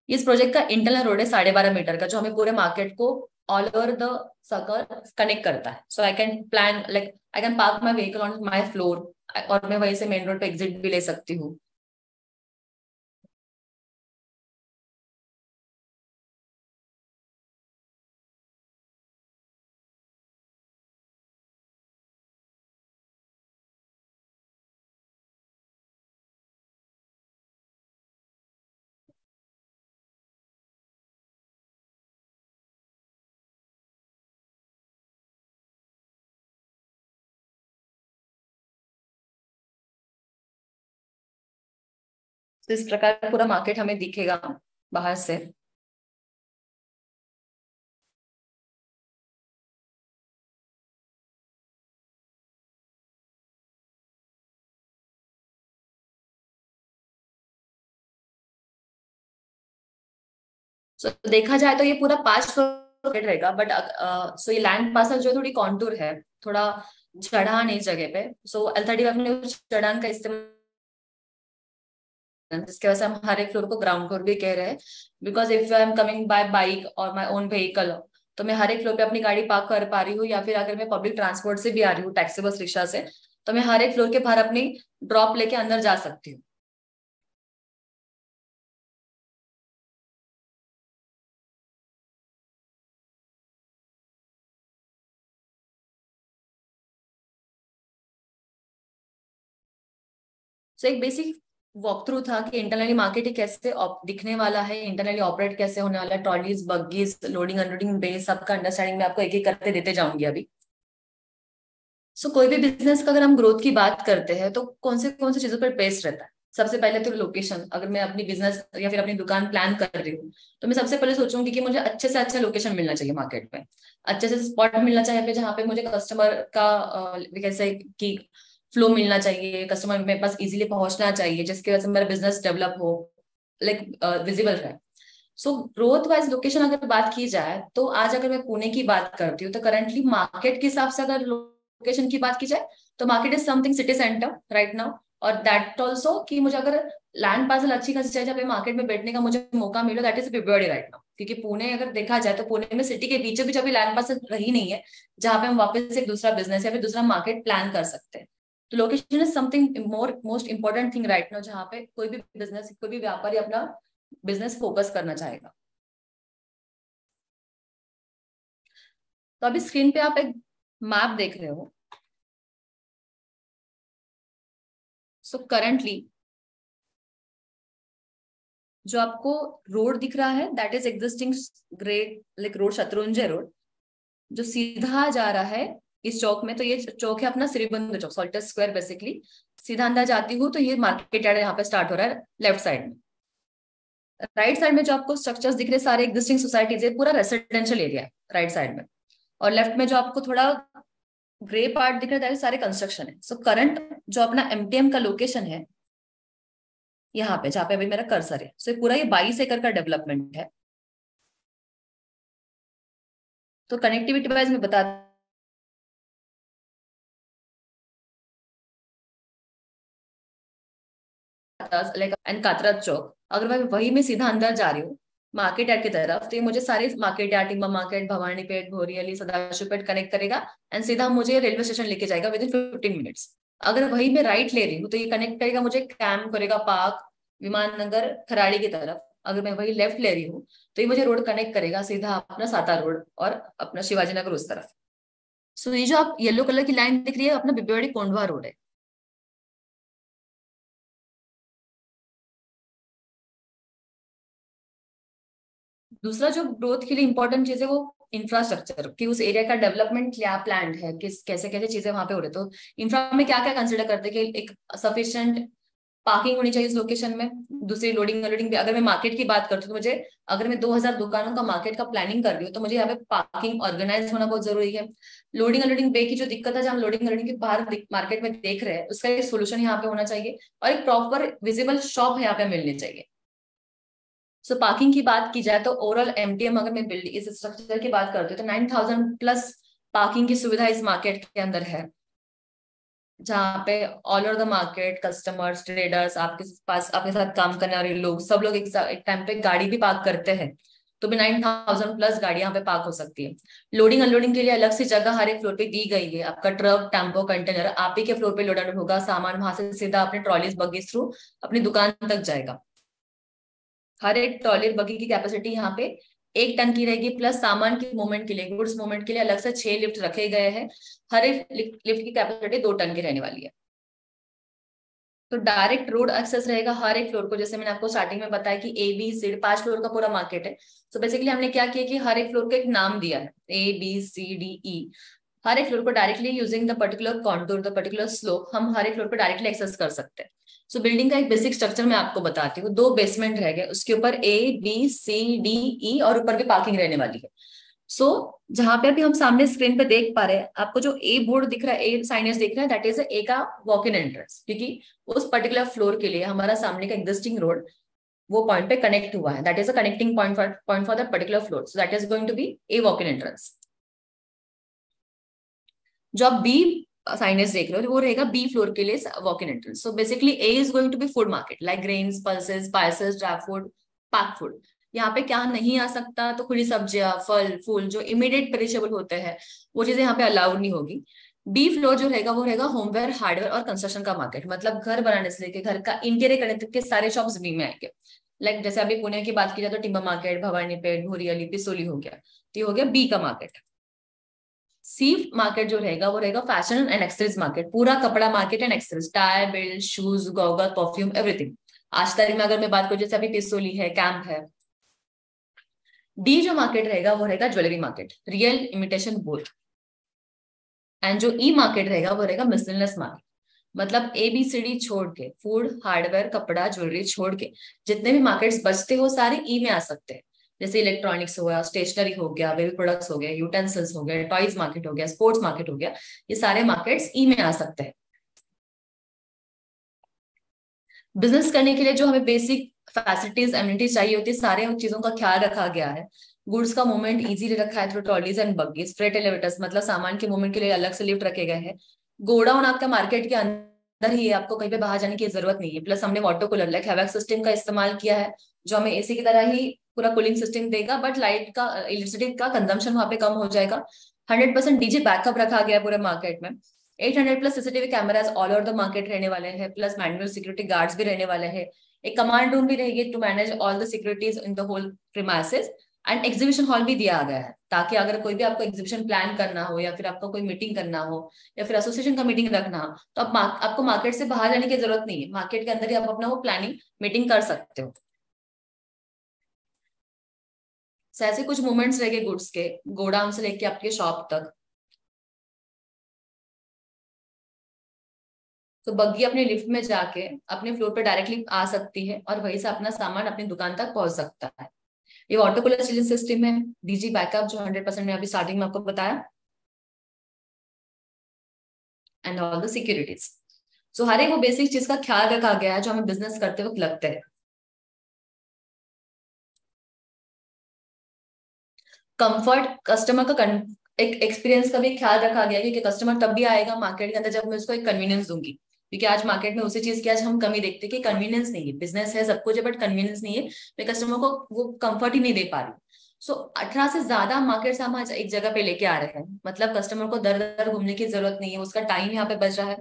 इस प्रोजेक्ट का इंटरनल रोड है 12.5 मीटर का, जो हमें पूरे मार्केट को all over the circle connect करता है। So I can plan like I can park my vehicle on my floor, और मैं वहीं से मेन रोड पे एग्जिट भी ले सकती हूँ। तो इस प्रकार पूरा मार्केट हमें दिखेगा बाहर से। सो देखा जाए तो ये पूरा 5 करोड़ रहेगा, बट सो ये लैंड पार्सल जो थोड़ी कॉन्टूर है, थोड़ा चढ़ान इस जगह पे। सो L35 ने उस चढ़ान का इस्तेमाल, जिसकी वजह से हम हर एक फ्लोर को ग्राउंड फ्लोर भी कह रहे हैं। Because if I am coming by bike और माई ओन व्हीकल, तो मैं हर एक फ्लोर पे अपनी गाड़ी पार्क कर पा रही हूँ, या फिर अगर मैं पब्लिक ट्रांसपोर्ट से भी आ रही हूँ, टैक्सी बस रिक्शा से, तो मैं हर एक फ्लोर के बाहर अपनी ड्रॉप लेके अंदर जा सकती हूँ। सो एक बेसिक वॉक थ्रू था कि इंटरनली मार्केट कैसे दिखने वाला है, इंटरनली ऑपरेट कैसे होने वाला है, ट्रॉलीज, बग्गीज, लोडिंग अनलोडिंग बे, सबका अंडरस्टैंडिंग मैं आपको एक एक करके देते जाऊंगी अभी। सो कोई भी बिजनेस का अगर हम ग्रोथ की बात करते हैं तो कौन से चीजों पर बेस्ड रहता है। सबसे पहले तो लोकेशन। अगर मैं अपनी बिजनेस या फिर अपनी दुकान प्लान कर रही हूँ, तो मैं सबसे पहले सोचूंगी कि मुझे अच्छे से अच्छा लोकेशन मिलना चाहिए मार्केट में, अच्छे से स्पॉट मिलना चाहिए जहाँ पे मुझे कस्टमर का कैसे कि फ्लो मिलना चाहिए, कस्टमर मेरे पास इजीली पहुंचना चाहिए, जिसकी वजह से मेरा बिजनेस डेवलप हो, लाइक विजिबल रहे। सो ग्रोथ वाइज लोकेशन अगर बात की जाए तो आज अगर मैं पुणे की बात करती हूँ तो करंटली मार्केट के हिसाब से अगर लोकेशन की बात की जाए तो market is something city centre right now. और दैट ऑल्सो कि मुझे अगर लैंड पार्सल अच्छी खासी चाहिए जहाँ पे मार्केट में बैठने का मुझे मौका मिले, that is February right now. क्योंकि पुणे अगर देखा जाए तो पुणे में सिटी के बीचों बीच अभी लैंड पार्सल रही नहीं है जहाँ पे हम वापस एक दूसरा बिजनेस या फिर दूसरा मार्केट प्लान कर सकते हैं। तो location is something most important thing right now, जहाँ पे कोई भी बिजनेस, कोई भी व्यापारी अपना बिजनेस फोकस करना चाहेगा। तो अभी स्क्रीन पे आप एक मैप देख रहे हो। सो करंटली जो आपको रोड दिख रहा है that is existing great like road, Shatrunjay road, जो सीधा जा रहा है इस चौक में। तो ये चौक है अपना श्रीबंधु चौक, सॉल्टर स्क्वायर बेसिकली। सीधा अंदर जाती हूँ तो ये मार्केट यार्ड यहाँ पे स्टार्ट हो रहा है लेफ्ट साइड में। राइट साइड में जो आपको स्ट्रक्चर्स दिख रहे हैं सारे एग्जिस्टिंग सोसाइटीज है, पूरा रेसिडेंशियल एरिया है राइट साइड में। और लेफ्ट में जो आपको थोड़ा ग्रे पार्ट दिख रहा है सारे कंस्ट्रक्शन है। सो करंट जो अपना MTM का लोकेशन है यहाँ पे जहाँ पे अभी मेरा कर्सर है। सो पूरा ये 22 एकड़ का डेवलपमेंट है। तो कनेक्टिविटी वाइज मैं बता लाइक एंड कातरा चौक, अगर मैं वही में सीधा अंदर जा रही हूँ मार्केट यार्ड की तरफ, तो ये मुझे सारे market yard, timber market, Bhavanipeth, Bhoriyali, Sadashivpeth connect करेगा एंड सीधा मुझे रेलवे स्टेशन लेके जाएगा विद इन 15 मिनट्स। अगर वही मैं राइट ले रही हूँ तो ये कनेक्ट करेगा मुझे कैंप करेगा पार्क, विमान नगर, खराड़ी की तरफ। अगर मैं वही लेफ्ट ले रही हूँ तो ये मुझे रोड कनेक्ट करेगा सीधा अपना साता रोड और अपना शिवाजी नगर उस तरफ। सो ये जो आप येलो कलर की लाइन दिख रही है अपना बिबवेड़ी कोंडवा रोड है। दूसरा जो ग्रोथ के लिए इंपॉर्टेंट चीज है वो इंफ्रास्ट्रक्चर, कि उस एरिया का डेवलपमेंट क्या प्लान है, किस कैसे कैसे चीजें वहां पे हो रही। तो इंफ्रा में क्या क्या कंसिडर करते हैं कि एक सफिशिएंट पार्किंग होनी चाहिए उस लोकेशन में। दूसरी लोडिंग अनलोडिंग भी, अगर मैं मार्केट की बात करती हूँ तो मुझे, अगर मैं 2000 दुकानों का मार्केट का प्लानिंग कर रही हूँ तो मुझे यहाँ पे पार्किंग ऑर्गेनाइज होना बहुत जरूरी है। लोडिंग अनलोडिंग बे की जो दिक्कत है, जहाँ हम लोडिंग अनलोडिंग के बाहर मार्केट में देख रहे हैं, उसका एक सोल्यूशन यहाँ पे होना चाहिए और एक प्रॉपर विजिबल शॉप यहाँ पे मिलनी चाहिए। सो पार्किंग की बात की जाए तो ओवरऑल एमटीएम, अगर मैं बिल्डिंग इस स्ट्रक्चर की बात करती हूँ तो 9000 प्लस पार्किंग की सुविधा इस मार्केट के अंदर है, जहाँ पे all over the market customers, traders, आपके पास आपके साथ काम करने वाले लोग, सब लोग एक टाइम पे गाड़ी भी पार्क करते हैं, तो भी 9000 प्लस गाड़ी यहाँ पे पार्क हो सकती है। लोडिंग अनलोडिंग के लिए अलग से जगह हर एक फ्लोर पे दी गई है। आपका ट्रक, टेम्पो, कंटेनर आप ही के फ्लोर पे लोड अनलोड होगा, सामान वहां से सीधा अपने ट्रॉलीज बग्गीज थ्रू अपनी दुकान तक जाएगा। हर एक ट्रॉली बग्गी की कैपेसिटी यहाँ पे 1 टन की रहेगी, प्लस सामान के मूवमेंट के लिए, गुड्स मूवमेंट के लिए अलग से 6 लिफ्ट रखे गए हैं। हर एक लिफ्ट की कैपेसिटी 2 टन की रहने वाली है। तो डायरेक्ट रोड एक्सेस रहेगा हर एक फ्लोर को, जैसे मैंने आपको स्टार्टिंग में बताया कि ए बी सी 5 फ्लोर का पूरा मार्केट है। तो बेसिकली हमने क्या किया कि हर एक फ्लोर को एक नाम दिया है, A B C D E। हर एक फ्लोर को directly using the particular contour, the particular slope, हम हर एक फ्लोर को डायरेक्टली एक्सेस कर सकते हैं। सो बिल्डिंग का एक बेसिक स्ट्रक्चर मैं आपको बताती हूँ। 2 बेसमेंट रहेंगे, उसके ऊपर A B C D E और ऊपर भी पार्किंग रहने वाली है। सो जहां पे अभी हम सामने स्क्रीन पे देख पा रहे हैं, आपको जो ए बोर्ड दिख रहा है, ए साइनेज दिख रहा है, दैट इज ए का वॉक इन एंट्रेंस, क्योंकि उस पर्टिकुलर फ्लोर के लिए हमारा सामने का एग्जिस्टिंग रोड वो पॉइंट पे कनेक्ट हुआ है, that is a connecting point for that particular floor, so that is going to be a walk in entrance. जो आप बी साइनेज देख रहे हो वो रहेगा बी फ्लोर के लिए walk in entrance. So basically A is going to be food market like grains, pulses, spices, dry food, pack food. यहाँ पे क्या नहीं आ सकता, तो खुली सब्जियां, फल फूल जो इमीडिएट पेरिशेबल होते हैं वो चीजें यहाँ पे अलाउड नहीं होगी। बी फ्लोर जो रहेगा वो रहेगा होमवेयर, हार्डवेयर और कंस्ट्रक्शन का मार्केट, मतलब घर बनाने से लेके घर का इंटीरियर करने तक के सारे शॉप्स बी में आएंगे। लाइक जैसे अभी पुणे की बात की जाए तो टिम्बर मार्केट, भवानीपेट, भोरियली, पिसोली हो गया, तो ये हो गया बी का मार्केट। सी मार्केट जो रहेगा वो रहेगा फैशन एंड एक्सेसरीज मार्केट, पूरा कपड़ा market and accessories, tyre, belt, shoes, goggle, perfume, everything. आज तारीख में अगर मैं बात करूं जैसे अभी पिसोली है, कैंप है। डी जो मार्केट रहेगा वो रहेगा jewellery market, real, imitation, both. And जो ई मार्केट रहेगा वो रहेगा मिसलेनियस मार्केट, मतलब ABCD छोड़ के, फूड, हार्डवेयर, कपड़ा, ज्वेलरी छोड़ के जितने भी मार्केट्स बचते हो सारे ई में आ सकते हैं। जैसे इलेक्ट्रॉनिक्स हो गया, स्टेशनरी हो गया, बेबी प्रोडक्ट्स हो गया, यूटेंसिल्स हो गया, टॉयज मार्केट हो गया, स्पोर्ट्स मार्केट हो गया, ये सारे मार्केट्स ई में आ सकते हैं। बिजनेस करने के लिए जो हमें बेसिक फैसिलिटीज, एमिनिटीज चाहिए होती है, सारे उन चीजों का ख्याल रखा गया है। गुड्स का मूवमेंट इजीली रखा है through trolleys and buggies, freight elevators, मतलब सामान के मूवमेंट के लिए अलग से लिफ्ट रखे गए हैं। गोडाउन आपका मार्केट के अंदर ही है, आपको कहीं पे बाहर जाने की जरूरत नहीं है। प्लस हमने वाटर कूलर लाइक हैवेक सिस्टम का इस्तेमाल किया है, जो हमें AC की तरह ही पूरा कूलिंग सिस्टम देगा, बट लाइट का, इलेक्ट्रिसिटी का कंजम्पशन वहां पे कम हो जाएगा। 100% डीजे बैकअप रखा गया है पूरे मार्केट में। 800 plus CCTV cameras all over the market रहने वाले हैं, प्लस मैनुअल सिक्योरिटी गार्ड्स भी रहने वाले हैं। एक कमांड रूम भी रहेगी to manage all the securities in the whole premises. And exhibition hall भी दिया गया है, ताकि अगर कोई भी आपको एग्जीबिशन प्लान करना हो या फिर आपको कोई मीटिंग करना हो या फिर एसोसिएशन का मीटिंग रखना हो, तो आपको मार्केट से बाहर जाने की जरूरत नहीं है, मार्केट के अंदर ही आप अपना वो प्लानिंग मीटिंग कर सकते हो। ऐसे कुछ मूवमेंट्स रहेंगे गुड्स के, गोडाउन से लेके आपके शॉप तक। तो बग्गी अपने लिफ्ट में जाके अपने फ्लोर पे डायरेक्टली आ सकती है और वहीं से अपना सामान अपनी दुकान तक पहुंच सकता है। ये वाटर कूलर चिलिंग सिस्टम है, डीजी बैकअप जो 100% में अभी स्टार्टिंग में आपको बताया, एंड ऑल द सिक्योरिटीज। सो हर एक वो बेसिक चीज का ख्याल रखा गया है जो हमें बिजनेस करते वक्त लगता है। कंफर्ट, कस्टमर का एक एक्सपीरियंस का भी ख्याल रखा गया है, क्योंकि कस्टमर तब भी आएगा मार्केट के अंदर जब मैं उसको एक कन्वीनियंस दूंगी। क्योंकि आज मार्केट में उसी चीज की आज हम कमी देखते हैं कि कन्वीनियंस नहीं है, बिजनेस है सब कुछ है बट कन्वीनियंस नहीं है, मैं कस्टमर को वो कंफर्ट ही नहीं दे पा रही। सो 18 से ज्यादा मार्केट से हम आज एक जगह पे लेके आ रहे हैं, मतलब कस्टमर को दर दर घूमने की जरूरत नहीं है, उसका टाइम यहाँ पे बच रहा है।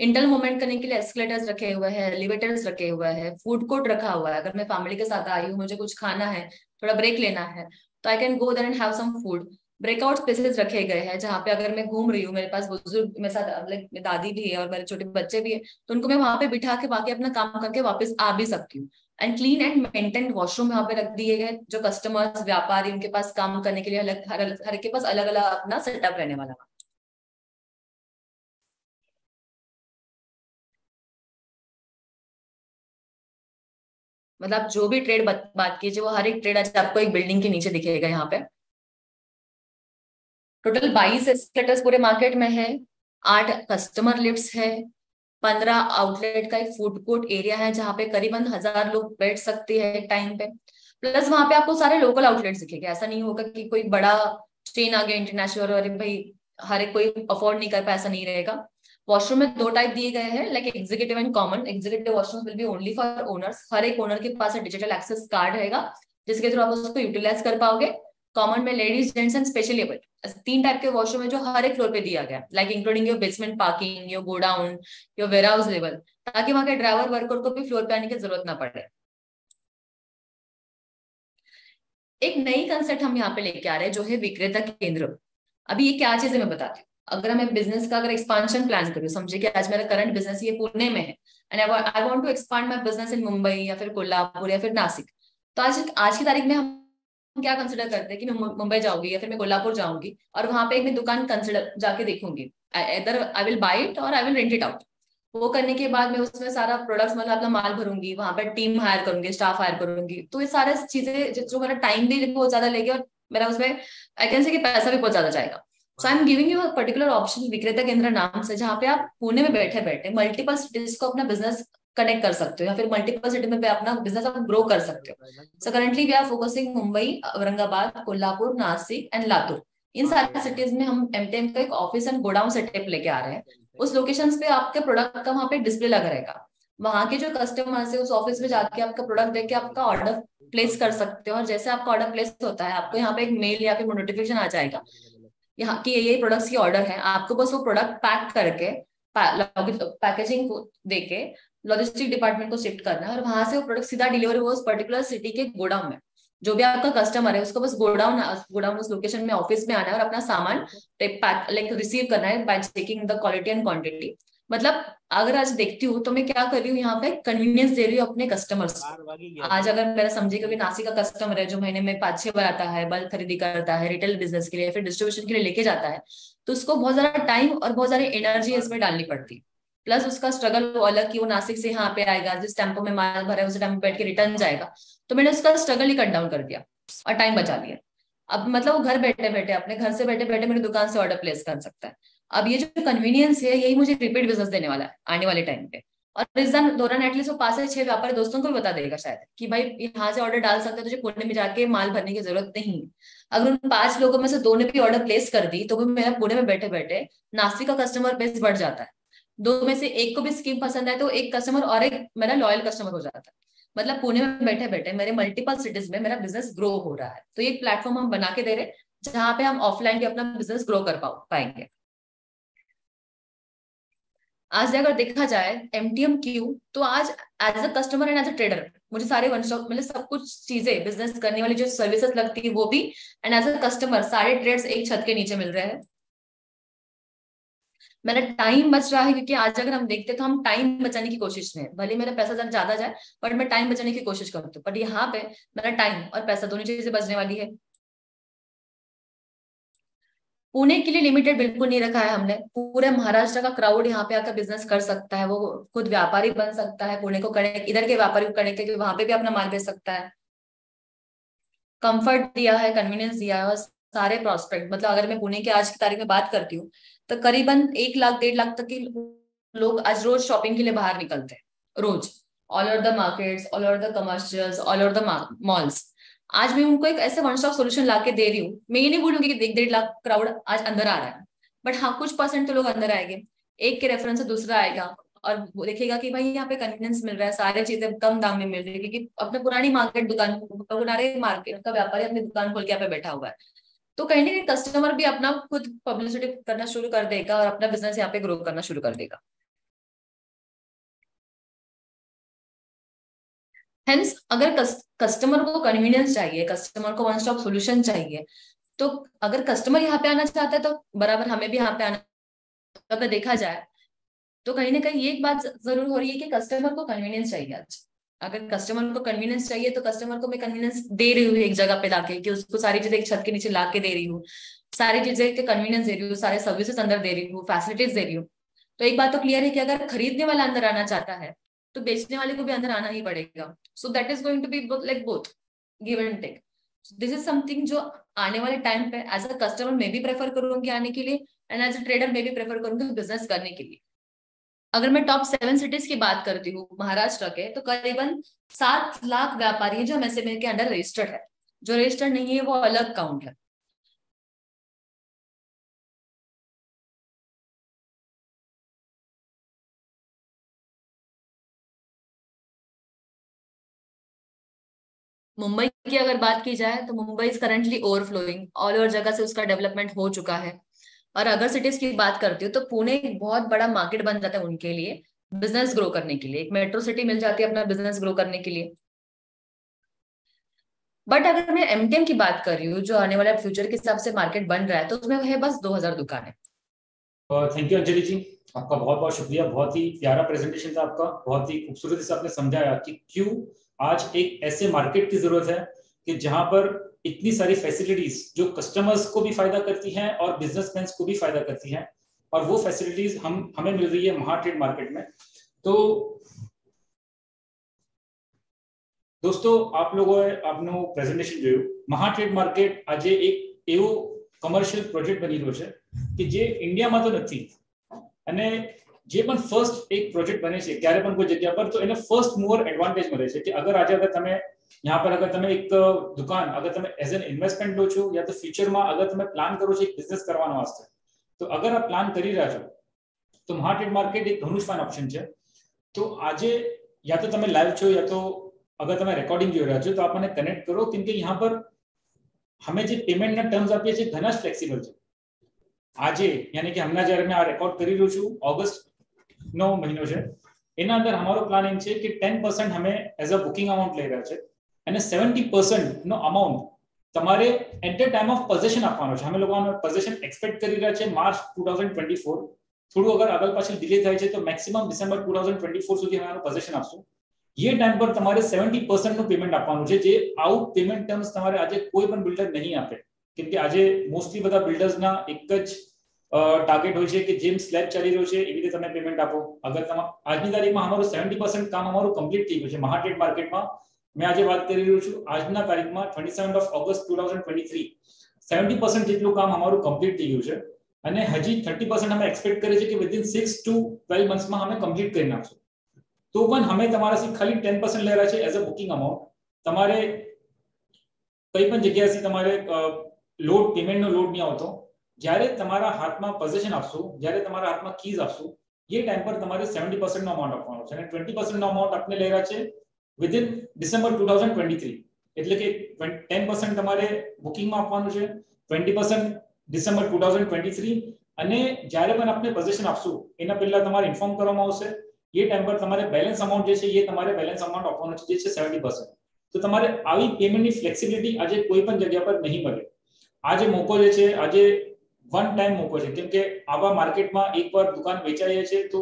इंटरनल मूवमेंट करने के लिए एस्केलेटर्स रखे हुए हैं, एलिवेटर्स रखे हुए हैं, फूड कोर्ट रखा हुआ है। अगर मैं फैमिली के साथ आई हूँ, मुझे कुछ खाना है, थोड़ा ब्रेक लेना है, तो I can go there and have some food. Breakout spaces रखे गए हैं जहाँ पे अगर मैं घूम रही हूँ, मेरे पास बुजुर्ग मेरे साथ, लाइक मेरी दादी भी है और मेरे छोटे बच्चे भी है, तो उनको मैं वहां पे बिठा के बाकी अपना काम करके वापस आ भी सकती हूँ। And clean and maintain washroom यहाँ पे रख दिए गए, जो कस्टमर्स व्यापारी उनके पास काम करने के लिए अलग, हर एक के पास अलग अलग अपना सेटअप रहने वाला। मतलब जो भी ट्रेड बात कीजिए, वो हर एक ट्रेड आज आपको एक बिल्डिंग के नीचे दिखेगा यहाँ पे। टोटल 22 एस्केलेटर्स पूरे मार्केट में है, 8 कस्टमर लिफ्ट्स है, 15 आउटलेट का एक फूड कोर्ट एरिया है जहाँ पे करीबन 1000 लोग बैठ सकते हैं एक टाइम पे। प्लस वहां पे आपको सारे लोकल आउटलेट्स दिखेंगे, ऐसा नहीं होगा कि कोई बड़ा चेन आ गया इंटरनेशनल और भाई हर एक कोई अफोर्ड नहीं कर पाया, ऐसा नहीं रहेगा। वॉशरूम में 2 टाइप दिए गए हैं, like executive and common. Executive washroom will be only for owners, हर एक ओनर के पास डिजिटल एक्सेस कार्ड रहेगा जिसके थ्रू आप उसको यूटिलाइज कर पाओगे। कॉमन में ladies, gents and specially abled, 3 type के वॉशरूम है जो हर एक फ्लोर पे दिया गया, like including your basement parking, your godown, your warehouse level, ताकि वहां के ड्राइवर वर्कर को भी फ्लोर पे आने की जरूरत ना पड़े। एक नई कंसेप्ट हम यहाँ पे लेके आ रहे हैं जो है विक्रेता केंद्र। अभी ये क्या चीज है मैं बताती हूँ। अगर मैं बिजनेस का अगर एक्सपांशन प्लान करूँ, समझे कि आज मेरा करंट बिजनेस ये पुणे में है and I want to expand my business in Mumbai या फिर कोल्हापुर या फिर नासिक, तो आज आज की तारीख में हम क्या कंसिडर करते हैं कि मैं मुंबई जाऊंगी या फिर मैं कोल्हापुर जाऊंगी और वहां पे एक मैं दुकान कंसिडर जाके देखूंगी, इधर आई विल बाय इट और I will rent it out. वो करने के बाद मैं उसमें सारा प्रोडक्ट्स, मतलब अपना माल भरूंगी, वहां पर टीम हायर करूंगी, स्टाफ हायर करूंगी, तो ये सारे चीजें जो मेरा टाइम भी बहुत ज्यादा लेगी और मेरा उसमें आई कैन से कि पैसा भी बहुत ज्यादा जाएगा। So I am giving you a particular option विक्रेता केंद्र नाम से, जहाँ पे आप पुणे में बैठे बैठे मल्टीपल सिटीज को अपना बिजनेस कनेक्ट कर सकते हो या फिर मल्टीपल सिटी में अपना बिजनेस आप ग्रो कर सकते हो। So currently we are focusing Mumbai, Aurangabad, Kolhapur, Nashik and Latur. इन सारे सिटीज में हम एमटीएम का एक ऑफिस एंड गोडाउन सेटअप लेके आ रहे हैं। उस लोकेशंस पे आपके प्रोडक्ट का वहां पे डिस्प्ले लगा रहेगा। वहां के जो कस्टमर्स है उस ऑफिस में जाके आपका प्रोडक्ट देख के आपका ऑर्डर प्लेस कर सकते हो, और जैसे आपका ऑर्डर प्लेस होता है आपको यहाँ पे एक मेल या फिर नोटिफिकेशन आ जाएगा यहाँ की ये प्रोडक्ट्स की ऑर्डर है। आपको बस वो प्रोडक्ट पैक करके पैकेजिंग को देके लॉजिस्टिक डिपार्टमेंट को शिफ्ट करना है और वहां से वो प्रोडक्ट सीधा डिलीवर हुआ उस पर्टिकुलर सिटी के गोडाउन में। जो भी आपका कस्टमर है उसको बस गोडाउन गोडाउन उस लोकेशन में ऑफिस में आना है और अपना सामान लाइक रिसीव करना है bye checking the quality and quantity. मतलब अगर आज देखती हूँ तो मैं क्या कर रही हूँ, यहाँ पे कन्वीनियंस दे रही हूँ अपने कस्टमर्स को। आज अगर मेरा समझिए कभी नासिक का कस्टमर है जो महीने में 5-6 बार आता है, बल्क खरीदी करता है रिटेल बिजनेस के लिए, फिर डिस्ट्रीब्यूशन के लिए लेके जाता है, तो उसको बहुत ज्यादा टाइम और बहुत सारी एनर्जी इसमें डालनी पड़ती है। प्लस उसका स्ट्रगल वो अलग कि वो नासिक से यहाँ पे आएगा, जिस टेम्पो में माल भरा है उस टेम्पो बैठ के रिटर्न जाएगा। तो मैंने उसका स्ट्रगल ही कट डाउन कर दिया और टाइम बचा लिया। अब मतलब वो घर बैठे बैठे अपने घर से बैठे बैठे मेरी दुकान से ऑर्डर प्लेस कर सकता है। अब ये जो कन्वीनियंस है यही मुझे रिपीट बिजनेस देने वाला है आने वाले टाइम पे। और इस दौरान एटलीस्ट वो 5 से 6 व्यापारी दोस्तों को भी बता देगा शायद कि भाई यहाँ से ऑर्डर डाल सकते हैं, तुझे पुणे में जाके माल भरने की जरूरत नहीं है। अगर उन 5 लोगों में से 2 ने भी ऑर्डर प्लेस कर दी तो भी मेरा पुणे में बैठे बैठे नासिक का कस्टमर बेस बढ़ जाता है। 2 में से एक को भी स्कीम पसंद है तो एक कस्टमर और एक मेरा लॉयल कस्टमर हो जाता है। मतलब पुणे में बैठे बैठे मेरे मल्टीपल सिटीज में मेरा बिजनेस ग्रो हो रहा है। तो ये एक प्लेटफॉर्म हम बना के दे रहे जहाँ पे हम ऑफलाइन भी अपना बिजनेस ग्रो कर पाएंगे। आज अगर देखा जाए एमटीएम क्यू, तो आज as a customer and as a trader मुझे सारे वन स्टॉप मतलब सब कुछ चीजें बिजनेस करने वाली जो सर्विसेज लगती है वो भी, एंड एज अ कस्टमर सारे ट्रेड्स एक छत के नीचे मिल रहे हैं। मेरा टाइम बच रहा है क्योंकि आज अगर हम देखते हैं तो हम टाइम बचाने की कोशिश में है। भले मेरा पैसा ज्यादा जाए बट मैं टाइम बचाने की कोशिश करती हूँ, बट यहाँ पे मेरा टाइम और पैसा दोनों चीजें बचने वाली है। पुणे के लिए लिमिटेड बिल्कुल नहीं रखा है हमने, पूरे महाराष्ट्र का क्राउड यहाँ पे आकर बिजनेस कर सकता है, वो खुद व्यापारी बन सकता है, पुणे को कनेक्ट इधर के व्यापारी को कनेक्ट करके वहां पे भी अपना माल बेच सकता है। कंफर्ट दिया है, कन्वीनियंस दिया है और सारे प्रोस्पेक्ट, मतलब अगर मैं पुणे के आज की तारीख में बात करती हूँ तो करीबन 1 लाख 1.5 लाख तक की लोग आज रोज शॉपिंग के लिए बाहर निकलते हैं, रोज all over the markets, all over the commercials, all over the malls. आज मैं उनको एक ऐसे वन स्टॉप सोल्यूशन लाके दे रही हूँ। मैं ये नहीं बोलूंगी कि 1-1.5 लाख क्राउड आज अंदर आ रहा है, बट हाँ कुछ परसेंट तो लोग अंदर आएंगे, एक के रेफरेंस से दूसरा आएगा और वो देखेगा कि भाई यहाँ पे कन्वीनियंस मिल रहा है, सारी चीजें कम दाम में मिल रही है, क्योंकि अपने पुरानी मार्केट दुकान, पुराने मार्केट का व्यापारी अपनी दुकान खोल के यहाँ पे बैठा हुआ है। तो कहीं ना कहीं कस्टमर भी अपना खुद पब्लिसिटी करना शुरू कर देगा और अपना बिजनेस यहाँ पे ग्रो करना शुरू कर देगा। हेंस अगर कस्टमर को कन्वीनियंस चाहिए, कस्टमर को वन स्टॉप सोल्यूशन चाहिए, तो अगर कस्टमर यहाँ पे आना चाहता है तो बराबर हमें भी यहाँ पे आना। अगर देखा जाए तो कहीं ना कहीं ये एक बात जरूर हो रही है कि कस्टमर को कन्वीनियंस चाहिए आज। अगर कस्टमर को कन्वीनियंस चाहिए तो कस्टमर को मैं कन्वीनियंस दे रही हूँ एक जगह पे लाके, कि उसको सारी चीजें एक छत के नीचे लाके दे रही हूँ, सारी चीजें के कन्वीनियंस दे रही हूँ, सारे सर्विसेज अंदर दे रही हूँ, फैसिलिटीज दे रही हूँ। तो एक बात तो क्लियर है कि अगर खरीदने वाला अंदर आना चाहता है तो बेचने वाले को भी अंदर आना ही पड़ेगा। So that is going to be like both give and take. This is something जो आने वाले टाइम पे एज अ कस्टमर मैं भी प्रेफर करूंगी आने के लिए, एंड एज अ ट्रेडर मैं भी प्रेफर करूंगी बिजनेस करने के लिए। अगर मैं टॉप 7 सिटीज की बात करती हूँ महाराष्ट्र के, तो करीबन 7 लाख व्यापारी जो एमएसएमई के अंडर रजिस्टर्ड है। जो रजिस्टर्ड नहीं है वो अलग काउंट है। मुंबई की अगर बात की जाए तो Mumbai is currently overflowing, all over जगह से उसका डेवलपमेंट हो चुका है। और अगर सिटीज की बात करती हूँ तो पुणे एक बहुत बड़ा मार्केट बन जाता है उनके लिए बिजनेस ग्रो करने के लिए, एक मेट्रो सिटी मिल जाती है अपना बिजनेस ग्रो करने के लिए। बट अगर मैं एमटीएम की बात कर रही हूँ जो आने वाले फ्यूचर के हिसाब से मार्केट बन रहा है, तो उसमें है बस 2000 दुकानें। थैंक यू अंजलि जी, आपका बहुत बहुत शुक्रिया। बहुत ही प्यारा प्रेजेंटेशन था आपका, बहुत ही खूबसूरती से आपने समझाया कि क्यों आज एक ऐसे मार्केट की जरूरत है कि जहां पर इतनी सारी फैसिलिटीज जो कस्टमर्स को भी फायदा करती हैं और बिजनेसमैन को भी फायदा करती हैं, और वो फैसिलिटीज हमें मिल रही है महाट्रेड मार्केट में। तो दोस्तों आप लोगों आपनो प्रेजेंटेशन જોયું। महाट्रेड मार्केट આજે એક એવો કમર્શિયલ પ્રોજેક્ટ બની રહ્યો છે કે જે ઇન્ડિયામાં તો નથી, અને જે પણ ફર્સ્ટ એક પ્રોજેક્ટ બને છે ત્યારે પણ કોઈ જગ્યા પર તો એને ફર્સ્ટ મૂવર એડવાન્ટેજ મળે છે કે અગર આજે અગર તમે यहाँ पर अगर તમે એક દુકાન અગર તમે એઝ એન ઇન્વેસ્ટમેન્ટ લો છો या तो ફ્યુચરમાં અગર તમે પ્લાન કરો છો એક બિઝનેસ કરવાનો વાસ્તે, તો અગર આ પ્લાન કરી રહ્યા છો તો महाट्रेड मार्केट एक ઘણું જ ફાઇન ઓપ્શન છે। તો આજે या तो તમે લાઈવ છો या तो अगर તમે રેકોર્ડિંગ જોઈ રહ્યા છો તો આપણને કનેક્ટ કરો, કેમ કે यहाँ पर हमें જે પેમેન્ટના ટર્મ્સ આપીએ છીએ ઘણા જ ફ્લેક્સિબલ છે। આજે यानी कि હમણાં જ્યારે मैं આ રેકોર્ડ કરી રહ્યો છું ઓગસ્ટનો મહિનો છે, એના અંદર અમારો પ્લાન એમ છે કે 10% અમે એઝ અ બુકિંગ અમાઉન્ટ લઈ રહ્યા છે અને 70% નો અમાઉન્ટ તમારે at the time of possession આપવાનો છે। અમે લોકો પોઝેશન એક્સપેક્ટ કરી રહ્યા છે માર્ચ 2024, થોડું અગર આગળ પાછળ ડિલે થાય છે તો મેક્સિમમ ડિસેમ્બર 2024 સુધી અમે પોઝેશન આપશું। ये टाइम पर તમારે 70% નું પેમેન્ટ આપવાનું છે, જે આઉટ પેમેન્ટ ટર્મ્સ તમારે આજે કોઈ પણ બિલ્ડર નહીં આપે, કેમ કે આજે મોસ્ટલી બધા બિલ્ડર્સના એક જ ટાર્ગેટ હોય છે કે જેમ સ્લેબ ચાલી રહ્યો છે એવી રીતે તમે પેમેન્ટ આપો। અગર આજની તારીખમાં અમારું 70% કામ અમારું કમ્પ્લીટ થઈ ગયું છે महाट्रेड માર્કેટમાં। मैं આજે વાત કરી રહ્યો છું આજના તારીખમાં 27 ઓફ ઓગસ્ટ 2023 70% જેટલું કામ અમારું કમ્પ્લીટ થઈ ગયું છે, અને હજી 30% અમે એક્સપેક્ટ કરીએ છીએ કે વિધિન 6 to 12 મંથ્સમાં અમે કમ્પ્લીટ કરી નાખશું। तो पण हमें તમારા થી ખાલી 10% ले रहा છે एज अ बुकिंग अमाउंट। તમારે કઈ પણ જગ્યાએથી તમારે લોડ પેમેન્ટ નો લોડ નહીં આવતો। જ્યારે તમારા હાથમાં પોઝિશન આપશો, જ્યારે તમારા હાથમાં કીઝ આપશો, ये टाइम पर તમારે 70% નો અમાઉન્ટ આપવાનો છે, અને 20% નો અમાઉન્ટ આપને ले रहा છે વિધિન ડિસેમ્બર 2023। એટલે કે 10% તમારે બુકિંગ માં આપવાનું છે, 20% ડિસેમ્બર 2023, અને જ્યારે પણ આપને પોઝિશન આપશો એના પહેલા તમારે ઇન્ફોર્મ કરવામાં આવશે। ये टाइम पर તમારે બેલેન્સ અમાઉન્ટ જે છે ये તમારે બેલેન્સ અમાઉન્ટ આપવાનું છે જે છે 70%। તો તમારે આવી પેમેન્ટની ફ્લેક્સિબિલિટી આજે કોઈ પણ જગ્યા પર નહીં મળે। આજે મોકો જે છે આજે વન ટાઈમ મોકો છે, કેમ કે આવા માર્કેટમાં એકવાર દુકાન વેચાઈ છે તો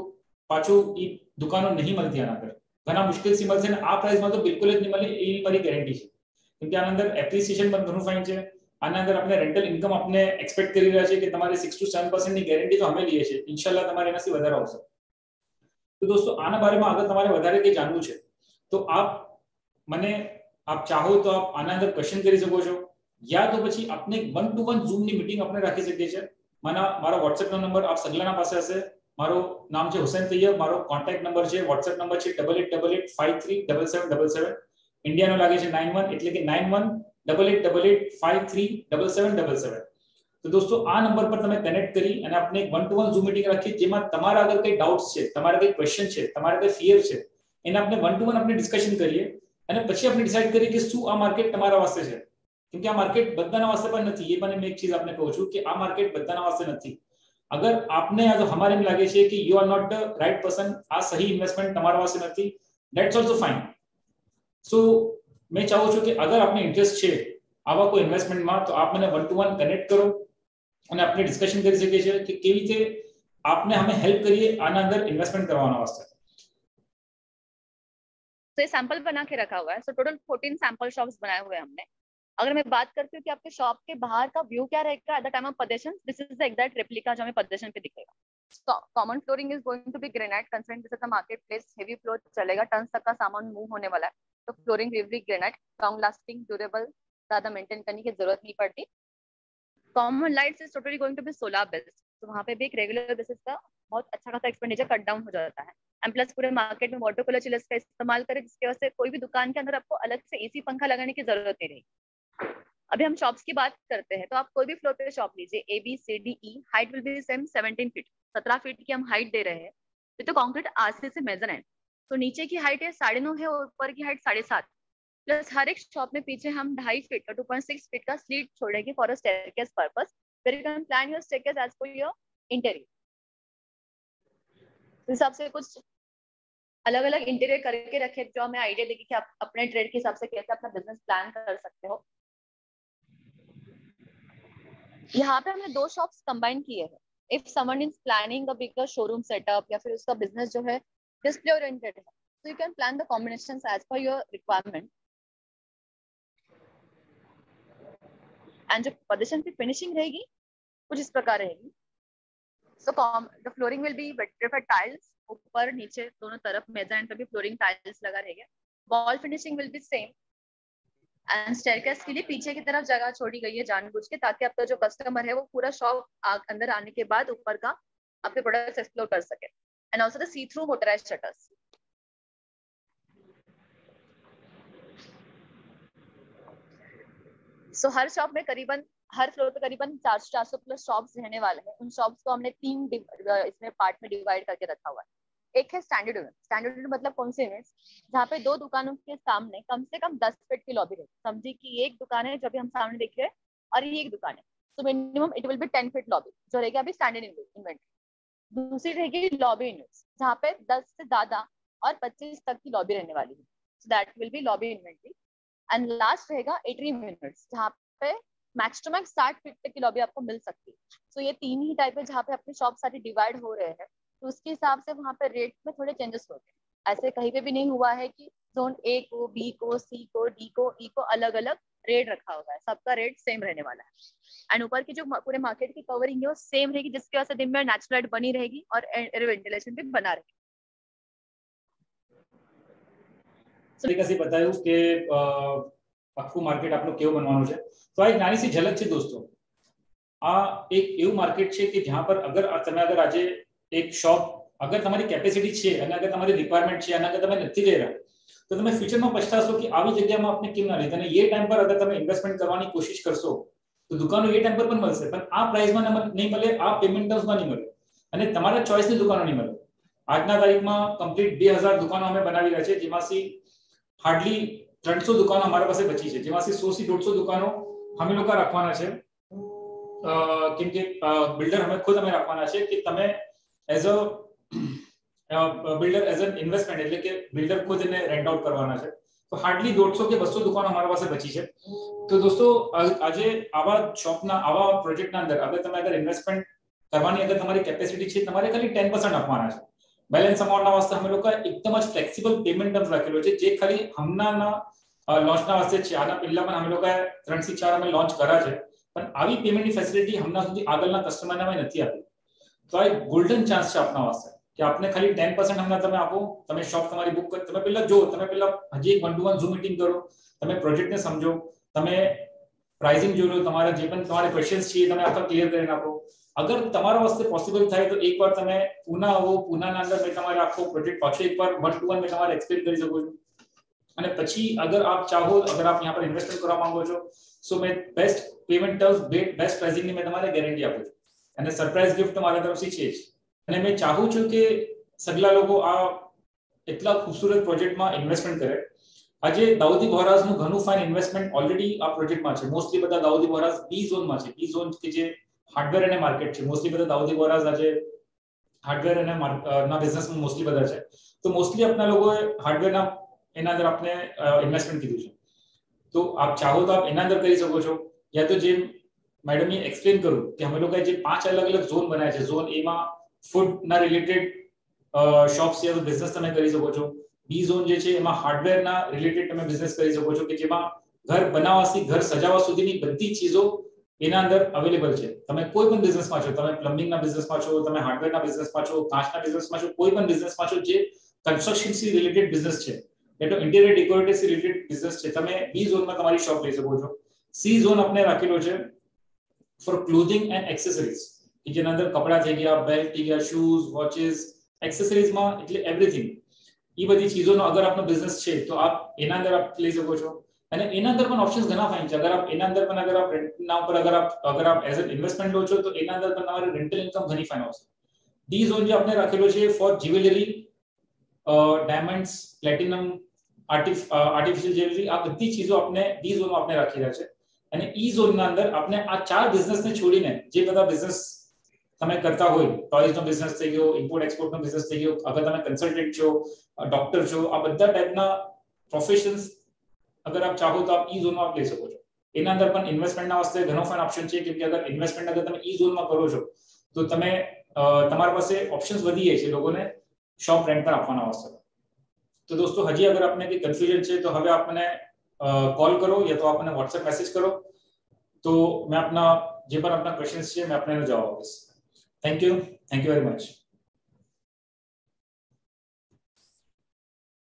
પાછું એ દુકાનો નહીં મળતી આના પર, ઘણા મુશ્કેલથી મળશે, અને આ પ્રાઇસમાં તો બિલકુલ જ નહીં મળે એવી મારી ગેરંટી છે, કેમ કે આના અંદર એપ્રિસિએશન પણ ઘણું ફાઇન છે। આના અંદર આપણે રેન્ટલ ઇન્કમ આપણે એક્સપેક્ટ કરી રહ્યા છે કે તમારે 6 to 7% ની ગેરંટી તો અમે લઈએ છીએ, ઇન્શાલ્લાહ તમારે એનાથી વધારે આવશે। तो दोस्तों आना बारे में अगर તમારે વધારે કંઈ જાણવું છે તો आप चाहो तो आप आना अंदर क्वेश्चन કરી શકો છો, या तो પછી આપણે 1-to-1 ઝૂમ ની મીટિંગ આપણે રાખી શકીએ છીએ। મારા WhatsApp નો નંબર આપ સગલાના પાસે હશે, મારો નામ છે હુસૈન તૈયબ, મારો કોન્ટેક્ટ નંબર છે, વોટ્સએપ નંબર છે 8888537777, ઇન્ડિયાનો લાગે છે 91, એટલે કે 918888537777। તો દોસ્તો આ નંબર પર તમે કનેક્ટ કરી અને આપણે એક 1-to-1 ઝૂમ મીટિંગ રાખી, જેમાં તમારા અગર કોઈ ડાઉટ્સ છે, તમારા કોઈ ક્વેશ્ચન છે, તમારા કોઈ ફિયર છે, એને આપણે 1-to-1 આપણે ડિસ્કશન કરીએ અને પછી આપણે ડિસાઈડ કરીએ કે શું આ માર્કેટ તમારા વાસ્તે છે। કેમ કે આ માર્કેટ બધાના વાસ્તે પણ નથી, એ પણ મેં એક ચીજ આપને કહું છું કે આ માર્કેટ બધાના વાસ્તે નથી। अगर आपने आज हमारे में लगे कि you are not the right person, आ सही इन्वेस्टमेंट તમારા પાસે નથી, ધેટ્સ ઓલસો ફાઇન। સો मैं चाहूं છું કે अगर आपने इंटरेस्ट છે આવા કોઈ ઇન્વેસ્ટમેન્ટમાં, તો આપ મને 1-to-1 કનેક્ટ કરો અને આપણે ડિસ્કશન કરી શકીએ છીએ કે કેવી રીતે आपने हमें हेल्प करिए आना अंदर इन्वेस्टमेंट करवाना वास्ते। तो ये सैंपल बना के रखा हुआ है। सो टोटल 14 सैंपल शॉप्स बनाए हुए हैं हमने। अगर मैं बात करती हूँ कि आपके शॉप के बाहर का व्यू क्या रहेगा at the time of possession, this is the exact replica जो हमें पजेशन पे दिखेगा। Common flooring is going to be granite, considering this is the market place, heavy floor चलेगा, टन्स तक का सामान मूव होने वाला है, तो flooring will granite, long lasting, durable, ज्यादा मेंटेन करने की जरूरत नहीं पड़ती। Common lights is totally going to be solar based, तो वहाँ पे भी एक रेगुलर बेसिस का बहुत अच्छा खासा एक्सपेंडिचर कट डाउन हो जाता है। एंड प्लस पूरे मार्केट में वाटर कूलर चिलर्स का इस्तेमाल करें, जिसकी वजह से कोई भी दुकान के अंदर आपको अलग से एसी पंखा लगाने की जरूरत नहीं रहेगी। अभी हम शॉप्स की बात करते हैं, तो आप कोई भी फ्लोर पे शॉप लीजिए, A B C D E, height will be same 17 feet, 17 feet की हम हाइट दे रहे हैं। तो कंक्रीट RC से मेजर है, तो नीचे की हाइट है 9.5 है और ऊपर की हाइट 7.5, प्लस हर एक शॉप में पीछे हम 2.5 फीट का 2.6 फीट का स्लीट छोड़ेंगे for a staircase purpose, where you can plan your staircase as per your interior. इस हिसाब से कुछ अलग अलग इंटीरियर करके रखे जो हमें आइडिया देगी कि आप अपने ट्रेड के हिसाब से कैसे अपना बिजनेस प्लान कर सकते हो। यहाँ पे हमने 2 शॉप्स कंबाइन किए हैं। If someone is planning a bigger showroom setup या फिर उसका बिजनेस जो है डिस्प्ले ओरिएंटेड है, so you can plan the combinations as per your requirement। And जो पोजीशन की फिनिशिंग रहेगी कुछ इस प्रकार रहेगी। So the flooring will be preferred tiles, ऊपर नीचे दोनों तरफ मेजर पे भी फ्लोरिंग टाइल्स लगा रहेगा। Wall finishing will be same and staircase के लिए पीछे की तरफ जगह छोड़ी गई है जानबूझ के, ताकि आपका जो कस्टमर है वो पूरा शॉप अंदर आने के बाद ऊपर का आपके प्रोडक्ट्स एक्सप्लोर कर सके। And also the see through motorised shutters. So हर शॉप में करीबन हर फ्लोर पे करीबन 400 प्लस शॉप्स रहने वाले हैं। उन शॉप्स को हमने 3 इसमें पार्ट में डिवाइड करके रखा हुआ है। एक है स्टैंडर्ड यूनिट। स्टैंडर्ड यूनिट मतलब कौन से यूनिट्स जहाँ पे 2 दुकानों के सामने कम से कम 10 फीट की लॉबी रहेगी। समझिए कि एक दुकान है जो भी हम सामने देख रहे हैं और ये एक दुकान है, तो minimum it will be 10 feet lobby जो रहेगी अभी स्टैंडर्ड इन्वेंट्री। दूसरी रहेगी लॉबी यूनिट्स जहाँ पे 10 से ज्यादा और 25 तक की लॉबी रहने वाली है, so that will be lobby inventory. And last रहेगा एट्रियम यूनिट्स जहाँ पे मैक्स टू मैक्स 60 फीट तक की लॉबी आपको मिल सकती है। सो ये 3 ही टाइप है जहाँ पे अपने शॉप सारी डिवाइड हो रहे हैं, तो उसके हिसाब से वहाँ पे रेट में थोड़े चेंजेस होते हैं। ऐसे कहीं पे भी नहीं हुआ है कि जोन A को, B को, C को, D को, E को अलग अलग रेट रखा हुआ है, सबका रेट सेम रहने वाला है। एंड ऊपर की जो पूरे मार्केट की कवरिंग है वो सेम रहेगी, जिसकी वजह से दिन में नेचुरल लाइट बनी रहेगी और एयर वेंटिलेशन भी बना रहेगी। તરીકે બતાવ્યું કે આખું માર્કેટ આપણું કેવું બનવાનું છે। તો આ એક નાની સી ઝલક છે દોસ્તો। આ એક એવું માર્કેટ છે કે જ્યાં પર અગર તમે અગર આજે એક શોપ અગર તમારી કેપેસિટી છે અને અગર તમારી રિક્વાયરમેન્ટ છે અને અગર તમે નથી લઈ રહ્યા તો તમે ફ્યુચરમાં પછતાશો કે આવી જગ્યામાં આપણે કેમ ના લીધા। અને એ ટાઈમ પર અગર તમે ઇન્વેસ્ટમેન્ટ કરવાની કોશિશ કરશો તો દુકાનો એ ટાઈમ પર પણ મળશે, પણ આ પ્રાઇસમાં નહીં મળે, આ પેમેન્ટ ટર્મ્સમાં નહીં મળે અને તમારા ચોઇસની દુકાનો નહીં મળે। આજના તારીખમાં કમ્પ્લીટ 2000 દુકાનો અમે બનાવી રહ્યા છે, જેમાંથી हार्डली 300 दुकान हमारे पास बची है, जेमां 100 से 150 दुकानों हमें लोग रखवाना है। केम के बिल्डर हमें खुद हमें रखवाना है कि तमे as a builder as an investment એટલે કે બિલ્ડર ખુદ એને રેન્ટ આઉટ કરવાના છે। તો હાર્ડલી 150 કે 200 દુકાનો हमारे पास बची है। तो दोस्तों આજે આવા શોપના આવા પ્રોજેક્ટના અંદર અગર ઇન્વેસ્ટમેન્ટ કરવાની અગર તમારી કેપેસિટી છે, તમારે ખાલી 10% આપવાના છે। બેલેન્સ અમાઉન્ટના વાસ્તે અમે લોકો એકદમ જ ફ્લેક્સિબલ પેમેન્ટ ટર્મ્સ રાખેલો છે, જે ખાલી હમણાંના લોન્ચના વાસ્તે છે। આના પહેલા પણ અમે લોકો 3 થી 4 અમે લોન્ચ કર્યા છે, પણ આવી પેમેન્ટની ફેસિલિટી હમણાં સુધી આગળના કસ્ટમરને અમે નથી આપી। તો આ એક ગોલ્ડન ચાન્સ છે આપના વાસ્તે કે આપને ખાલી 10% હમણાં તમે આપો, તમે શોપ તમારી બુક કરો, તમે પહેલા જો તમે પહેલા હજી એક 1-to-1 ઝૂમ મીટિંગ કરો, તમે પ્રોજેક્ટને સમજો, તમે પ્રાઇસિંગ જોઈ લો, તમારા જે પણ તમારે ક્વેશ્ચન્સ છે તમે આખા ક્લિયર કરીને આપો। અગર તમારા વાસ્તે પોસિબલ થાય તો એકવાર તમે પૂના આવો, પૂનાના અંદર મેં તમારે આખો પ્રોજેક્ટ પાછો એકવાર 1-to-1 મેં તમારે એક્સપ્લેન કરી શકું છું. અને પછી અગર આપ ચાહો, અગર આપ यहाँ पर ઇન્વેસ્ટમેન્ટ કરવા માંગો છો, સો મેં best payment terms, best pricing ની મેં તમારે ગેરંટી આપું છું. અને સરપ્રાઈઝ ગિફ્ટ તમારા તરફથી છે જ. અને મેં ચાહું છું કે સગલા લોકો આ એટલા ખૂબસૂરત પ્રોજેક્ટમાં ઇન્વેસ્ટમેન્ટ કરે. આજે દાઉદી બોહરાઝનું ઘણું ફાઇન ઇન્વેસ્ટમેન્ટ ઓલરેડી આ પ્રોજેક્ટમાં છે. મોસ્ટલી બધા દાઉદી બોહરાઝ બી ઝોનમાં છે. બી ઝોન કે જે હાર્ડવેર અને માર્કેટ છે, મોસ્ટલી બધા દાઉદી બોહરાઝ આજે હાર્ડવેર અને ના બિઝનેસમાં મોસ્ટલી બધા છે. તો મોસ્ટલી આપના લોકોએ હાર્ડવેરના એના અંદર આપણે ઇન્વેસ્ટમેન્ટ કીધું છે. તો આપ ચાહો તો આપ એના અંદર કરી શકો છો, યા તો જે મેડમે એક્સપ્લેન કરું કે અમે લોકોએ જે 5 અલગ અલગ ઝોન બનાવ્યા છે. ઝોન એ માં ફૂડ ના રિલેટેડ શોપ્સ યા બિઝનેસ તમે કરી શકો છો. બી ઝોન જે છે એમાં હાર્ડવેર ના રિલેટેડ તમે બિઝનેસ કરી શકો છો, કે જેમાં ઘર બનાવવાથી ઘર સજાવવા સુધીની બધી ચીજો એના અંદર અવેલેબલ છે. તમે કોઈ પણ બિઝનેસમાં છો, તમે પ્લમ્બિંગના બિઝનેસમાં છો, તમે હાર્ડવેરના બિઝનેસમાં છો, કાચના બિઝનેસમાં છો, કોઈ પણ બિઝનેસમાં છો જે કન્સ્ટ્રક્શન થી રિલેટેડ બિઝનેસ છે, એ તો ઇન્ટિરિયર ડેકોરેટિવ થી રિલેટેડ બિઝનેસ છે, તમે બી ઝોનમાં તમારી શોપ લઈ શકો છો. સી ઝોન આપણે રાખેલો છે ફોર ક્લોથિંગ એન્ડ એક્સેસરીઝ, કે જેના અંદર કપડા થઈ ગયા, બેલ્ટ થઈ ગયા, શૂઝ, વોચેસ, એક્સેસરીઝમાં એટલે એવરીથિંગ. એ બધી ચીજોનો અગર આપનો બિઝનેસ છે તો આપ એના અંદર આપ લઈ શકો છો. અને એના અંદર પણ ઓપ્શન્સ ઘણા ફાઇન છે. અગર આપ એના અંદર પણ અગર આપ રેન્ટના ઉપર અગર આપ એઝ અ ઇન્વેસ્ટમેન્ટ લો છો તો એના અંદર પણ તમારે રેન્ટલ ઇન્કમ ઘણી ફાઇન આવશે. ડી ઝોન જે આપણે રાખેલો છે for jewellery, diamonds, platinum, artificial jewellery, આ બધી ચીજો આપણે ડી ઝોનમાં આપણે રાખી રહ્યા છે. અને ઈ ઝોનના અંદર આપણે આ 4 બિઝનેસને છોડીને જે બધા બિઝનેસ તમે કરતા હોય, ટોયઝનો બિઝનેસ થઈ ગયો, ઇમ્પોર્ટ એક્સપોર્ટનો બિઝનેસ થઈ ગયો, અગર તમે કન્સલ્ટન્ટ છો, ડોક્ટર છો, આ બધા ટાઈપના પ્રોફેશન્સ અગર આપ ચાહો તો આપ ઈ ઝોનમાં આપ લઈ શકો છો. એના અંદર પણ ઇન્વેસ્ટમેન્ટના વાસ્તે ઘણો ફાઇન ઓપ્શન છે, કેમ કે અગર ઇન્વેસ્ટમેન્ટ અગર તમે ઈ ઝોનમાં કરો છો તો તમે તમારા પાસે ઓપ્શન્સ વધી જાય છે લોકોને શોપ રેન્ટ પર આપવાના વાસ્તે. તો દોસ્તો, હજી અગર આપને કોઈ કન્ફ્યુઝન છે તો હવે આપને કોલ કરો યા તો આપને WhatsApp મેસેજ કરો, તો મેં આપના જે પણ આપના ક્વેશ્ચન્સ છે મેં આપને એનો જવાબ આપીશ. Thank you very much.